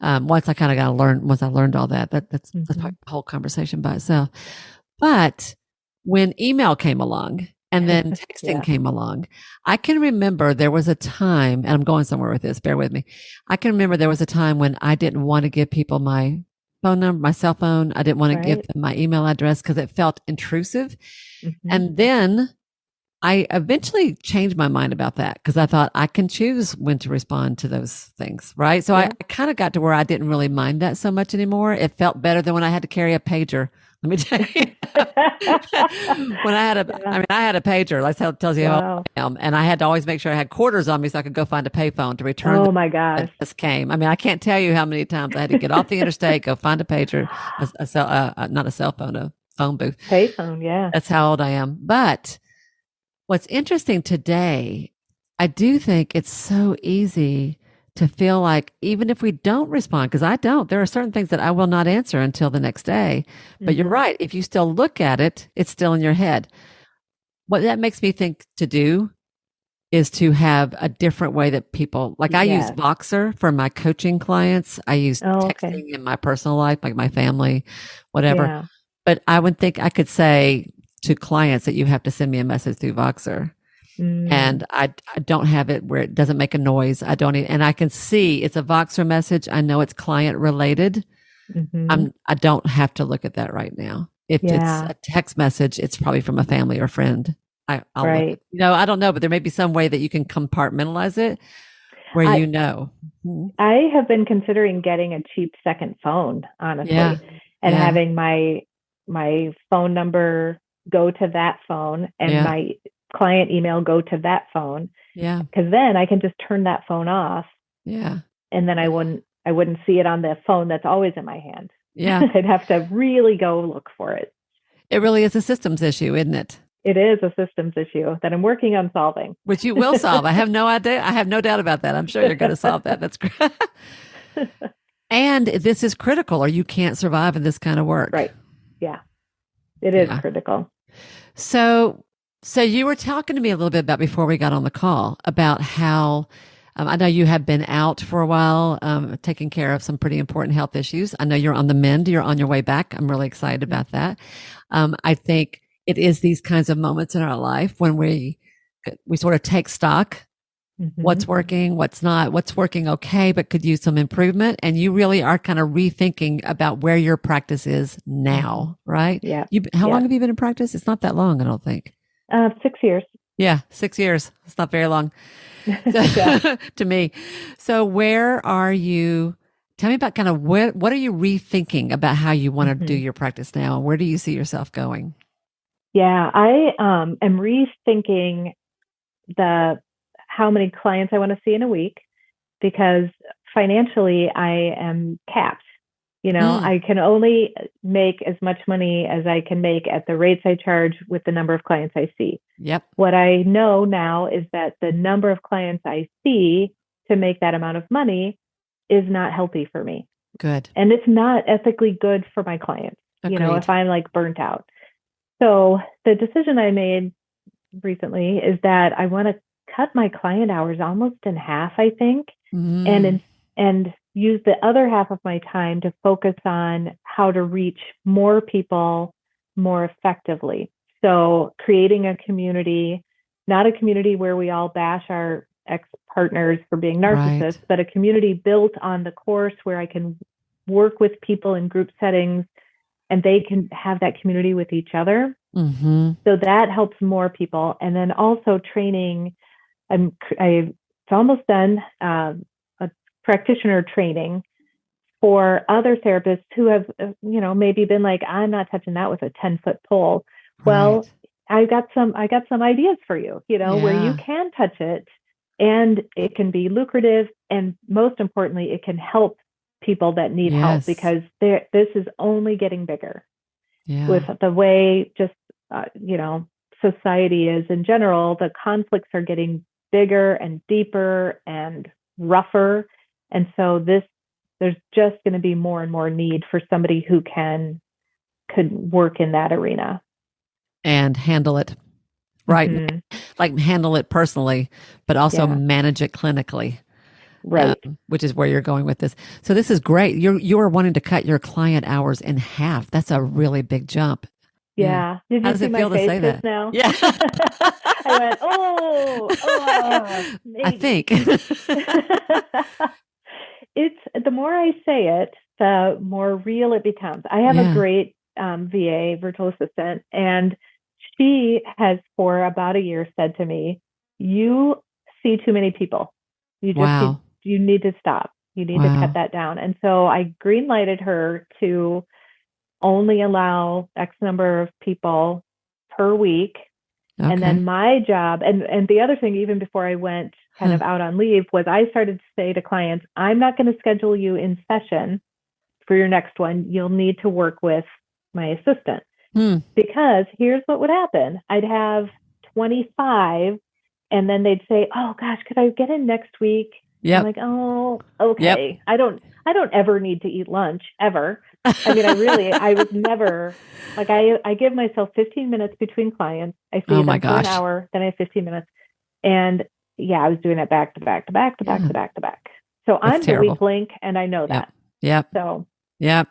once I kind of got to learn, once I learned all that's Mm-hmm. probably a whole conversation by itself. But when email came along and then texting Yeah. came along, I can remember there was a time, and I'm going somewhere with this, bear with me. I can remember there was a time when I didn't want to give people my phone number, my cell phone. I didn't want to give Right. them my email address because it felt intrusive. Mm-hmm. And then I eventually changed my mind about that because I thought I can choose when to respond to those things, right? So I Yeah. kind of got to where I didn't really mind that so much anymore. It felt better than when I had to carry a pager. Let me tell you, when Yeah. I had a pager. That's how it tells you how old Wow. I am. And I had to always make sure I had quarters on me so I could go find a payphone to return Oh my that gosh. just came. I mean, I can't tell you how many times I had to get off the interstate, go find a pager, not a cell phone, a phone booth. Payphone. Yeah. That's how old I am. But what's interesting today, I do think it's so easy to feel like even if we don't respond, because I don't, there are certain things that I will not answer until the next day. But you're Mm-hmm. right. If you still look at it, it's still in your head. What that makes me think to do is to have a different way that people, like I use Yes. Voxer for my coaching clients. I use Oh, okay. texting in my personal life, like my family, whatever. Yeah. But I would think I could say to clients that you have to send me a message through Voxer. Mm. And I don't have it where it doesn't make a noise. I don't, and I can see it's a Voxer message. I know it's client related. Mm-hmm. I don't have to look at that right now. If it's Yeah. a text message, it's probably from a family or friend. I'll look at, Right. I don't know, but there may be some way that you can compartmentalize it where I Mhm. I have been considering getting a cheap second phone, Yeah. honestly, and Yeah. having my phone number go to that phone and Yeah. my client email go to that phone, Yeah. because then I can just turn that phone off, Yeah. and then I wouldn't see it on the phone that's always in my hand. Yeah. I'd have to really go look for it. It really is a systems issue, isn't it? It is a systems issue that I'm working on solving. Which you will solve. I have no idea. I have no doubt about that. I'm sure you're going to solve that. That's great. And this is critical, or you can't survive in this kind of work. Right. Yeah. It is Yeah. critical. So, so you were talking to me a little bit about before we got on the call about how I know you have been out for a while, taking care of some pretty important health issues. I know you're on the mend. You're on your way back. I'm really excited about that. I think it is these kinds of moments in our life when we sort of take stock. Mm-hmm. What's working, what's not, what's working okay, but could use some improvement. And you really are kind of rethinking about where your practice is now, right? Yeah. How long Yeah. have you been in practice? It's not that long, I don't think. 6 years. Yeah, 6 years. It's not very long Yeah. to me. So where are you? Tell me about kind of what are you rethinking about how you want to do Mm-hmm. your practice now? Where do you see yourself going? Yeah. I am rethinking the how many clients I want to see in a week, because financially I am capped. Mm, I can only make as much money as I can make at the rates I charge with the number of clients I see. yep. What I know now is that the number of clients I see to make that amount of money is not healthy for me. Good. And it's not ethically good for my clients, Agreed. if I'm like burnt out. So the decision I made recently is that I want to cut my client hours almost in half, I think, Mm, and and use the other half of my time to focus on how to reach more people more effectively. So creating a community, not a community where we all bash our ex-partners for being Right. narcissists, but a community built on the course where I can work with people in group settings and they can have that community with each other. Mm-hmm. So that helps more people. And then also training, it's almost done a practitioner training for other therapists who have, maybe been like, I'm not touching that with a 10-foot pole. Well, Right. I got some ideas for you, where you Yeah. can touch it and it can be lucrative. And most importantly, it can help people that need help Yes. because this is only getting bigger with Yeah. the way just, society is in general. The conflicts are getting bigger and deeper and rougher. And so there's just going to be more and more need for somebody who could work in that arena. And handle it. Right. Mm-hmm. Like handle it personally, but also Yeah. manage it clinically. Right. Which is where you're going with this. So this is great. You're wanting to cut your client hours in half. That's a really big jump. Yeah. Did How you does see it my feel to face say just that? now? Yeah. I went, maybe. I think. It's the more I say it, the more real it becomes. I have a great VA virtual assistant, and she has for about a year said to me, "You see too many people. You just Wow. you need to stop. You need to cut that down." And so I green lighted her to only allow X number of people per week. Okay. And then my job, and the other thing, even before I went kind of out on leave, was I started to say to clients, I'm not going to schedule you in session for your next one. You'll need to work with my assistant. Because here's what would happen. I'd have 25 and then they'd say, oh gosh, could I get in next week? Yep. I'm like, oh, okay. Yep. I don't ever need to eat lunch ever. I mean, I was never like, I give myself 15 minutes between clients. I see them for an hour, then I have 15 minutes. And yeah, I was doing it back to back to back to back to back to back. So I'm the weak link and I know that. Yep. So, yep.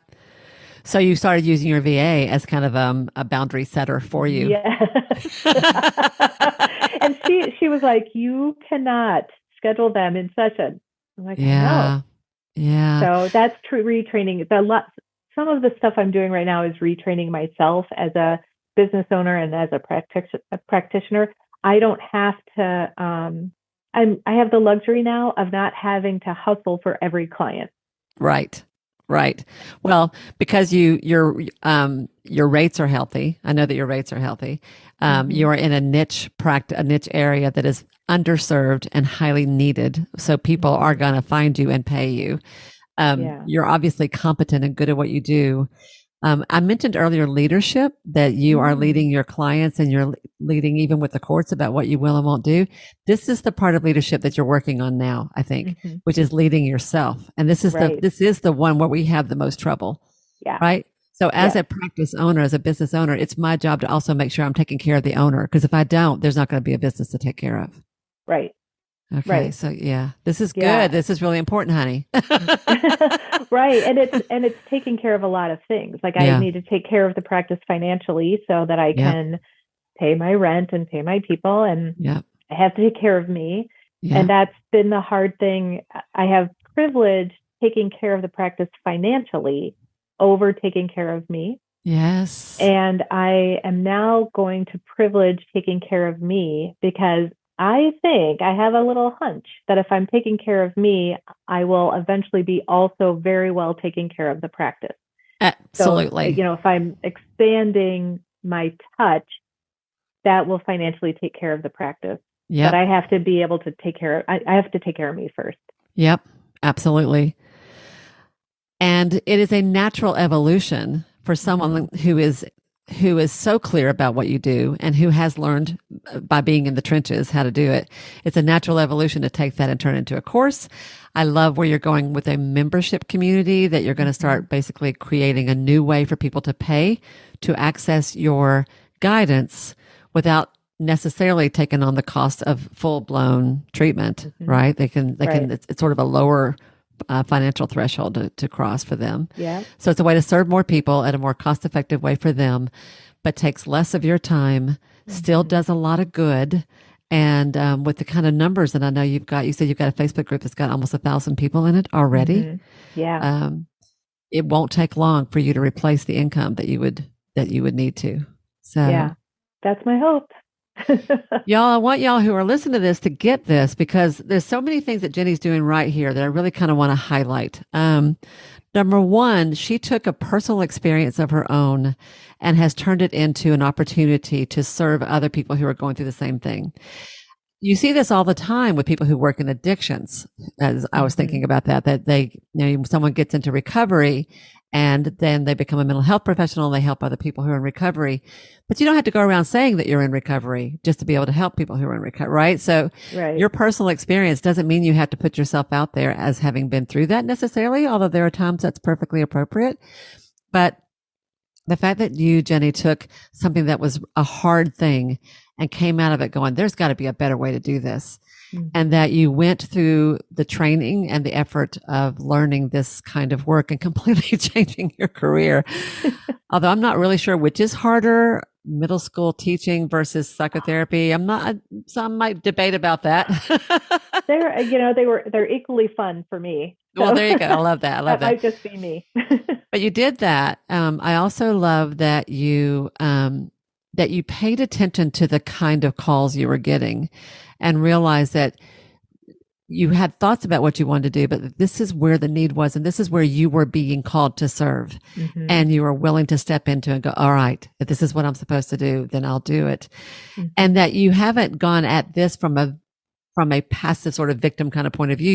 So you started using your VA as kind of a boundary setter for you. Yes. And she was like, you cannot schedule them in session. I'm like, I know. Yeah. So that's retraining. Some of the stuff I'm doing right now is retraining myself as a business owner and as a practitioner. I don't have to, I have the luxury now of not having to hustle for every client. Right. Well, because your rates are healthy. I know that your rates are healthy. You are in a niche area that is underserved and highly needed. So people are going to find you and pay you. You're obviously competent and good at what you do. I mentioned earlier leadership, that you are leading your clients and you're leading even with the courts about what you will and won't do. This is the part of leadership that you're working on now, I think, which is leading yourself. And this is the one where we have the most trouble. Yeah. Right. So as a practice owner, as a business owner, it's my job to also make sure I'm taking care of the owner. Because if I don't, there's not going to be a business to take care of. Right. Okay. Right. So this is good. This is really important, honey. Right. And it's taking care of a lot of things. Like I need to take care of the practice financially so that I can pay my rent and pay my people. And I have to take care of me. And that's been the hard thing. I have privilege taking care of the practice financially over taking care of me. Yes. And I am now going to privilege taking care of me because I think I have a little hunch that if I'm taking care of me, I will eventually be also very well taking care of the practice. Absolutely. So, if I'm expanding my touch, that will financially take care of the practice. But I have to be able to I have to take care of me first. Yep, absolutely. And it is a natural evolution for someone who is so clear about what you do and who has learned by being in the trenches how to do it. It's a natural evolution to take that and turn it into a course. I love where you're going with a membership community, that you're going to start basically creating a new way for people to pay to access your guidance without necessarily taking on the cost of full-blown treatment, right? They can, it's sort of a lower financial threshold to cross for them. Yeah. So it's a way to serve more people at a more cost-effective way for them, but takes less of your time, still does a lot of good, And with the kind of numbers that I know you've got, you said you've got a Facebook group that's got almost 1,000 people in it already. Mm-hmm. Yeah. It won't take long for you to replace the income that you would need to. So yeah, that's my hope. y'all, I want y'all who are listening to this to get this, because there's so many things that Jenni's doing right here that I really kind of want to highlight. Number one, she took a personal experience of her own and has turned it into an opportunity to serve other people who are going through the same thing. You see this all the time with people who work in addictions. As I was thinking about that they, someone gets into recovery and then they become a mental health professional and they help other people who are in recovery. But you don't have to go around saying that you're in recovery just to be able to help people who are in recovery, right? So your personal experience doesn't mean you have to put yourself out there as having been through that necessarily, although there are times that's perfectly appropriate. But the fact that you, Jenni, took something that was a hard thing and came out of it going, there's got to be a better way to do this. And that you went through the training and the effort of learning this kind of work and completely changing your career. Although I'm not really sure which is harder, middle school teaching versus psychotherapy. Some might debate about that. They're equally fun for me. So. Well, there you go. I love that. That might just be me. But you did that. I also love that you paid attention to the kind of calls you were getting and realized that you had thoughts about what you wanted to do, but this is where the need was. And this is where you were being called to serve. And you were willing to step into and go, all right, if this is what I'm supposed to do, then I'll do it. And that you haven't gone at this from a passive sort of victim kind of point of view.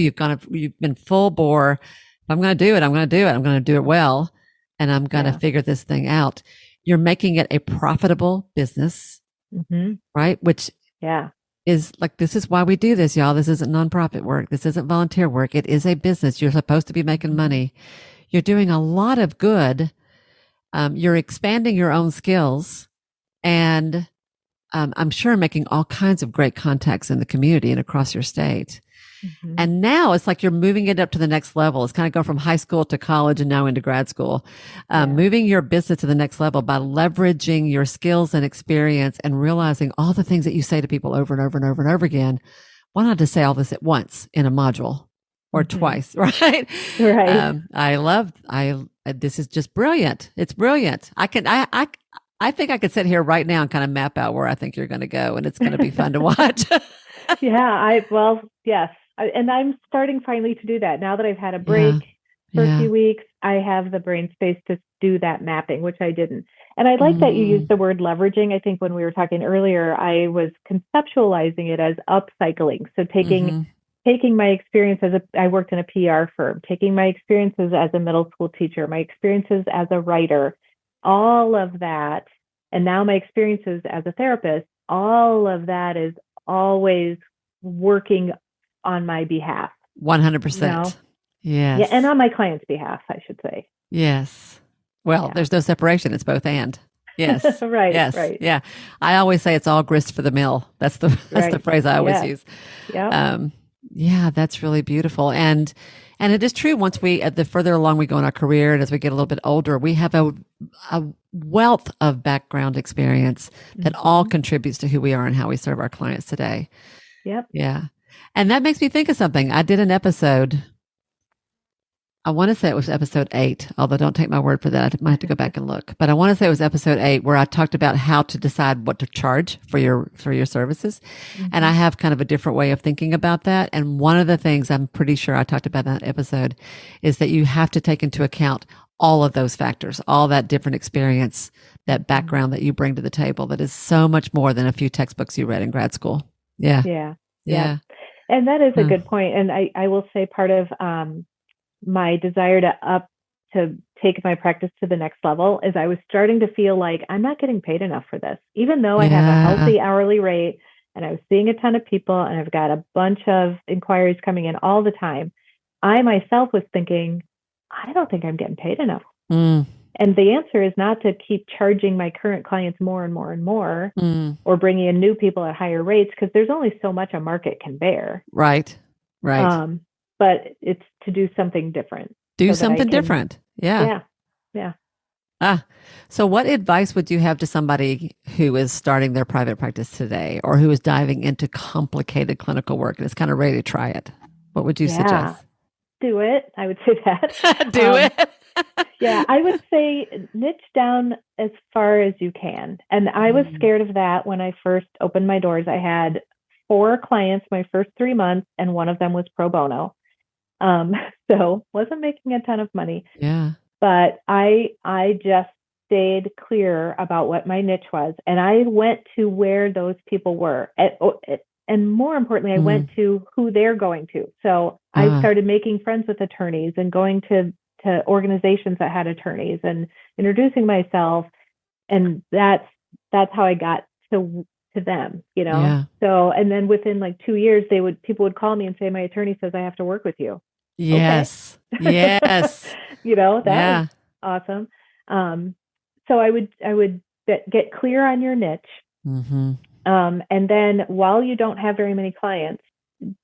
You've been full bore. If I'm going to do it, I'm going to do it. I'm going to do it well. And I'm going to figure this thing out. You're making it a profitable business, right? Which is like, this is why we do this, y'all. This isn't nonprofit work. This isn't volunteer work. It is a business. You're supposed to be making money. You're doing a lot of good. You're expanding your own skills, and I'm sure making all kinds of great contacts in the community and across your state. And now it's like you're moving it up to the next level. It's kind of going from high school to college and now into grad school. Moving your business to the next level by leveraging your skills and experience and realizing all the things that you say to people over and over and over and over again. Why not just say all this at once in a module or twice, right? Right. This is just brilliant. It's brilliant. I think I could sit here right now and kind of map out where I think you're going to go, and it's going to be fun to watch. Yes. And I'm starting finally to do that. Now that I've had a break for a few weeks, I have the brain space to do that mapping, which I didn't. And I like that you used the word leveraging. I think when we were talking earlier, I was conceptualizing it as upcycling. So taking my experience I worked in a PR firm, taking my experiences as a middle school teacher, my experiences as a writer, all of that, and now my experiences as a therapist, all of that is always working on my behalf. 100%. Yes. Yeah, and on my client's behalf, I should say. Yes. Well, there's no separation. It's both and. Yes. Right. Yes. Right. Yeah. I always say it's all grist for the mill. That's the phrase I always use. Yeah. That's really beautiful. And it is true. Once the further along we go in our career and as we get a little bit older, we have a wealth of background experience that all contributes to who we are and how we serve our clients today. Yep. Yeah. And that makes me think of something. I did an episode. I want to say it was episode 8, although don't take my word for that. I might have to go back and look. But I want to say it was episode 8 where I talked about how to decide what to charge for your services. And I have kind of a different way of thinking about that. And one of the things I'm pretty sure I talked about in that episode is that you have to take into account all of those factors, all that different experience, that background that you bring to the table that is so much more than a few textbooks you read in grad school. Yeah. Yeah. And that is a good point. And I will say part of my desire to take my practice to the next level is I was starting to feel like I'm not getting paid enough for this, even though I have a healthy hourly rate and I was seeing a ton of people and I've got a bunch of inquiries coming in all the time. I myself was thinking, I don't think I'm getting paid enough. And the answer is not to keep charging my current clients more and more and more, or bringing in new people at higher rates, because there's only so much a market can bear. Right. But it's to do something different. Do something different. Yeah. Ah, so what advice would you have to somebody who is starting their private practice today or who is diving into complicated clinical work and is kind of ready to try it? What would you Yeah, suggest? do it. I would say that. Do Um, it. yeah, I would say niche down as far as you can. And I was Mm, scared of that when I first opened my doors. I had 4 clients my first 3 months, and one of them was pro bono. Um, so wasn't making a ton of money, yeah. but I just stayed clear about what my niche was, and I went to where those people were. And more importantly, I Mm, went to who they're going to. So I ah, started making friends with attorneys and going to organizations that had attorneys and introducing myself, and that's how I got to them, you know. yeah. So and then within like 2 years, people would call me and say, my attorney says I have to work with you. Okay. Yes. Yes. That was Yeah. awesome. Um, so I would get clear on your niche. Mm-hmm. And then while you don't have very many clients,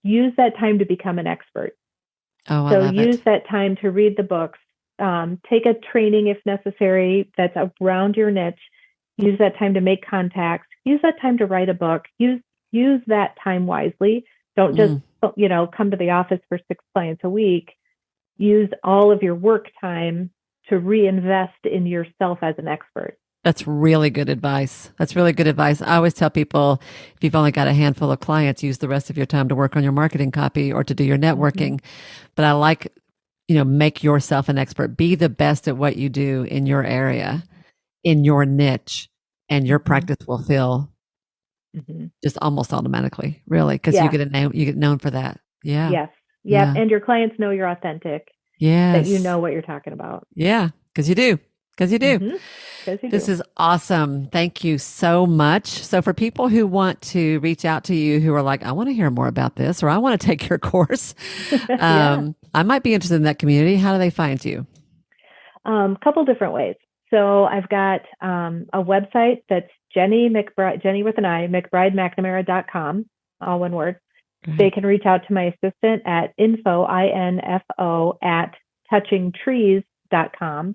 use that time to become an expert. Oh, I So love use it. that time to read the books, take a training if necessary that's around your niche. Use that time to make contacts. Use that time to write a book. Use that time wisely. Don't just Mm. come to the office for 6 clients a week. Use all of your work time to reinvest in yourself as an expert. That's really good advice. That's really good advice. I always tell people if you've only got a handful of clients, use the rest of your time to work on your marketing copy or to do your Mm-hmm. networking. But I like, make yourself an expert. Be the best at what you do in your area, in your niche, and your Mm-hmm. practice will fill Mm-hmm. just almost automatically, really, because Yeah. you get known for that. Yeah. Yes. Yep. Yeah. And your clients know you're authentic, that you Yes. know what you're talking about. Yeah. Because you do. Because you do. Mm-hmm. Because you This do. is awesome. Thank you so much. So, for people who want to reach out to you who are like, I want to hear more about this or I want to take your course, Yeah. I might be interested in that community. How do they find you? Couple different ways. So I've got a website that's Jenni McBride, Jenni with an I, McBrideMcNamara.com, all one word. They Great. can reach out to my assistant at info at touchingtrees.com,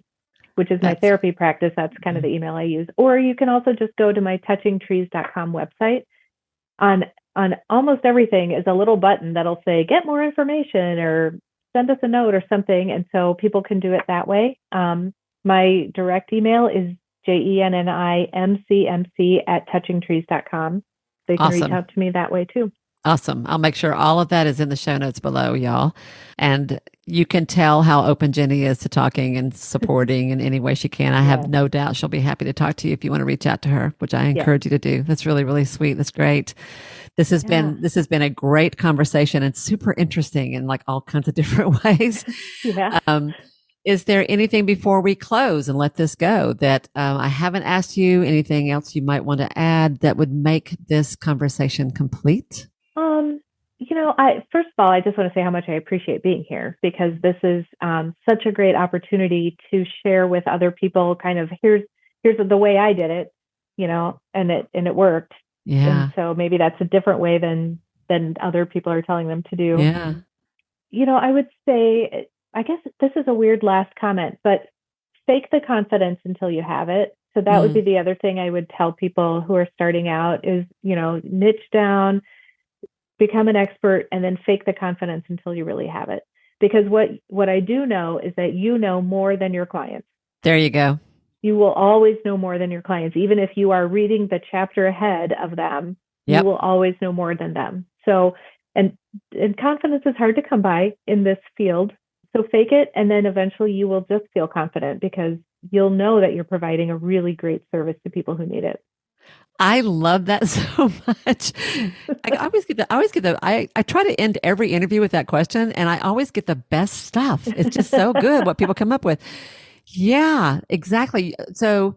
which is my That's therapy practice. That's kind of the email I use. Or you can also just go to my touchingtrees.com website. On on almost everything is a little button that'll say get more information or send us a note or something, and so people can do it that way. My direct email is jennimcmc at touchingtrees.com. They can reach awesome. out to me that way too. Awesome. I'll make sure all of that is in the show notes below, y'all. And you can tell how open Jenni is to talking and supporting in any way she can. I have Yes, no doubt she'll be happy to talk to you if you want to reach out to her, which I yes, encourage you to do. That's really, really sweet. That's great. yeah, This has been a great conversation and super interesting in like all kinds of different ways. yeah. Um, is there anything before we close and let this go that I haven't asked you? Anything else you might want to add that would make this conversation complete? Um, I first of all, I just want to say how much I appreciate being here, because this is such a great opportunity to share with other people. Kind of here's the way I did it, and it worked. And Yeah. so maybe that's a different way than other people are telling them to do. Yeah. I would say, I guess this is a weird last comment, but fake the confidence until you have it. So that would be Mm, the other thing I would tell people who are starting out is, niche down, become an expert, and then fake the confidence until you really have it. Because what I do know is that you know more than your clients. there you go. You will always know more than your clients. Even if you are reading the chapter ahead of them, you Yep. will always know more than them. So, and and confidence is hard to come by in this field. So fake it, and then eventually you will just feel confident, because you'll know that you're providing a really great service to people who need it. I love that so much. I always get I try to end every interview with that question and I always get the best stuff. It's just so good what people come up with. Yeah, exactly. So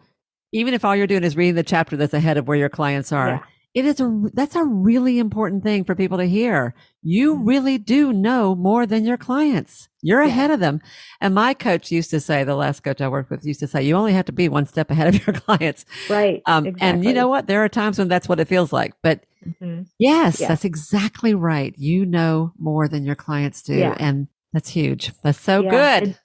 even if all you're doing is reading the chapter that's ahead of where your clients are, Yeah. that's a really important thing for people to hear. You really do know more than your clients. You're ahead Yeah. of them. And my coach used to say, the last coach I worked with used to say, you only have to be one step ahead of your clients. Right. And you know Exactly. what? There are times when that's what it feels like. But Hmm. yes, Yeah. that's exactly right. You know more than your clients do. Yeah. And that's huge. That's so Yeah. good.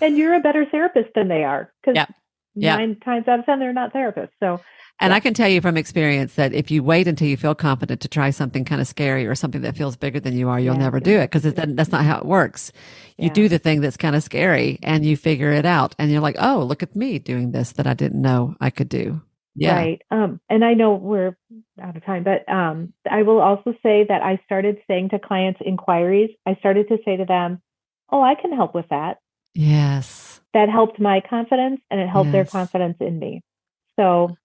And you're a better therapist than they are, because Yeah. Yeah. 9 times out of 10, they're not therapists. So, And I can tell you from experience that if you wait until you feel confident to try something kind of scary or something that feels bigger than you are, you'll never do it, because that's not how it works. You do the thing that's kind of scary and you figure it out and you're like, oh, look at me doing this that I didn't know I could do. Yeah. Right. And I know we're out of time, but I will also say that I started saying to clients' inquiries, I started to say to them, oh, I can help with that. Yes. That helped my confidence, and it helped their confidence in me. So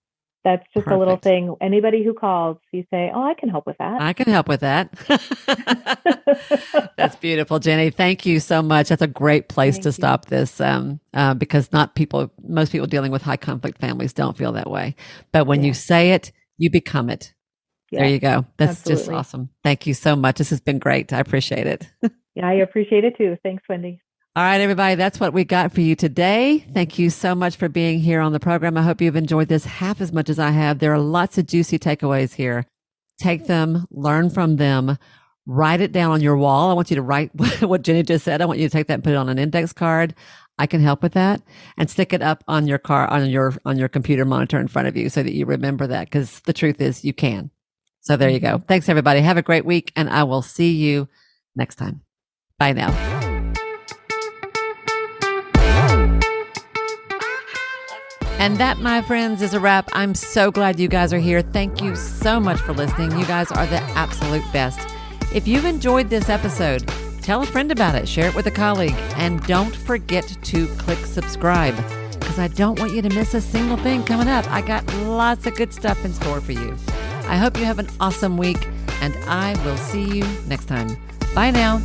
that's just a little thing. Anybody who calls, you say, oh, I can help with that. I can help with that. That's beautiful, Jenni. Thank you so much. That's a great place to stop this, because most people dealing with high conflict families don't feel that way. But when you say it, you become it. Yeah, there you go. That's just awesome. Thank you so much. This has been great. I appreciate it. Yeah, I appreciate it too. Thanks, Wendy. All right, everybody, that's what we got for you today. Thank you so much for being here on the program. I hope you've enjoyed this half as much as I have. There are lots of juicy takeaways here. Take them, learn from them, write it down on your wall. I want you to write what Jenni just said. I want you to take that and put it on an index card. I can help with that, and stick it up on your on your computer monitor in front of you so that you remember that, because the truth is you can. So there you go. Thanks, everybody. Have a great week, and I will see you next time. Bye now. And that, my friends, is a wrap. I'm so glad you guys are here. Thank you so much for listening. You guys are the absolute best. If you've enjoyed this episode, tell a friend about it. Share it with a colleague. And don't forget to click subscribe, because I don't want you to miss a single thing coming up. I got lots of good stuff in store for you. I hope you have an awesome week, and I will see you next time. Bye now.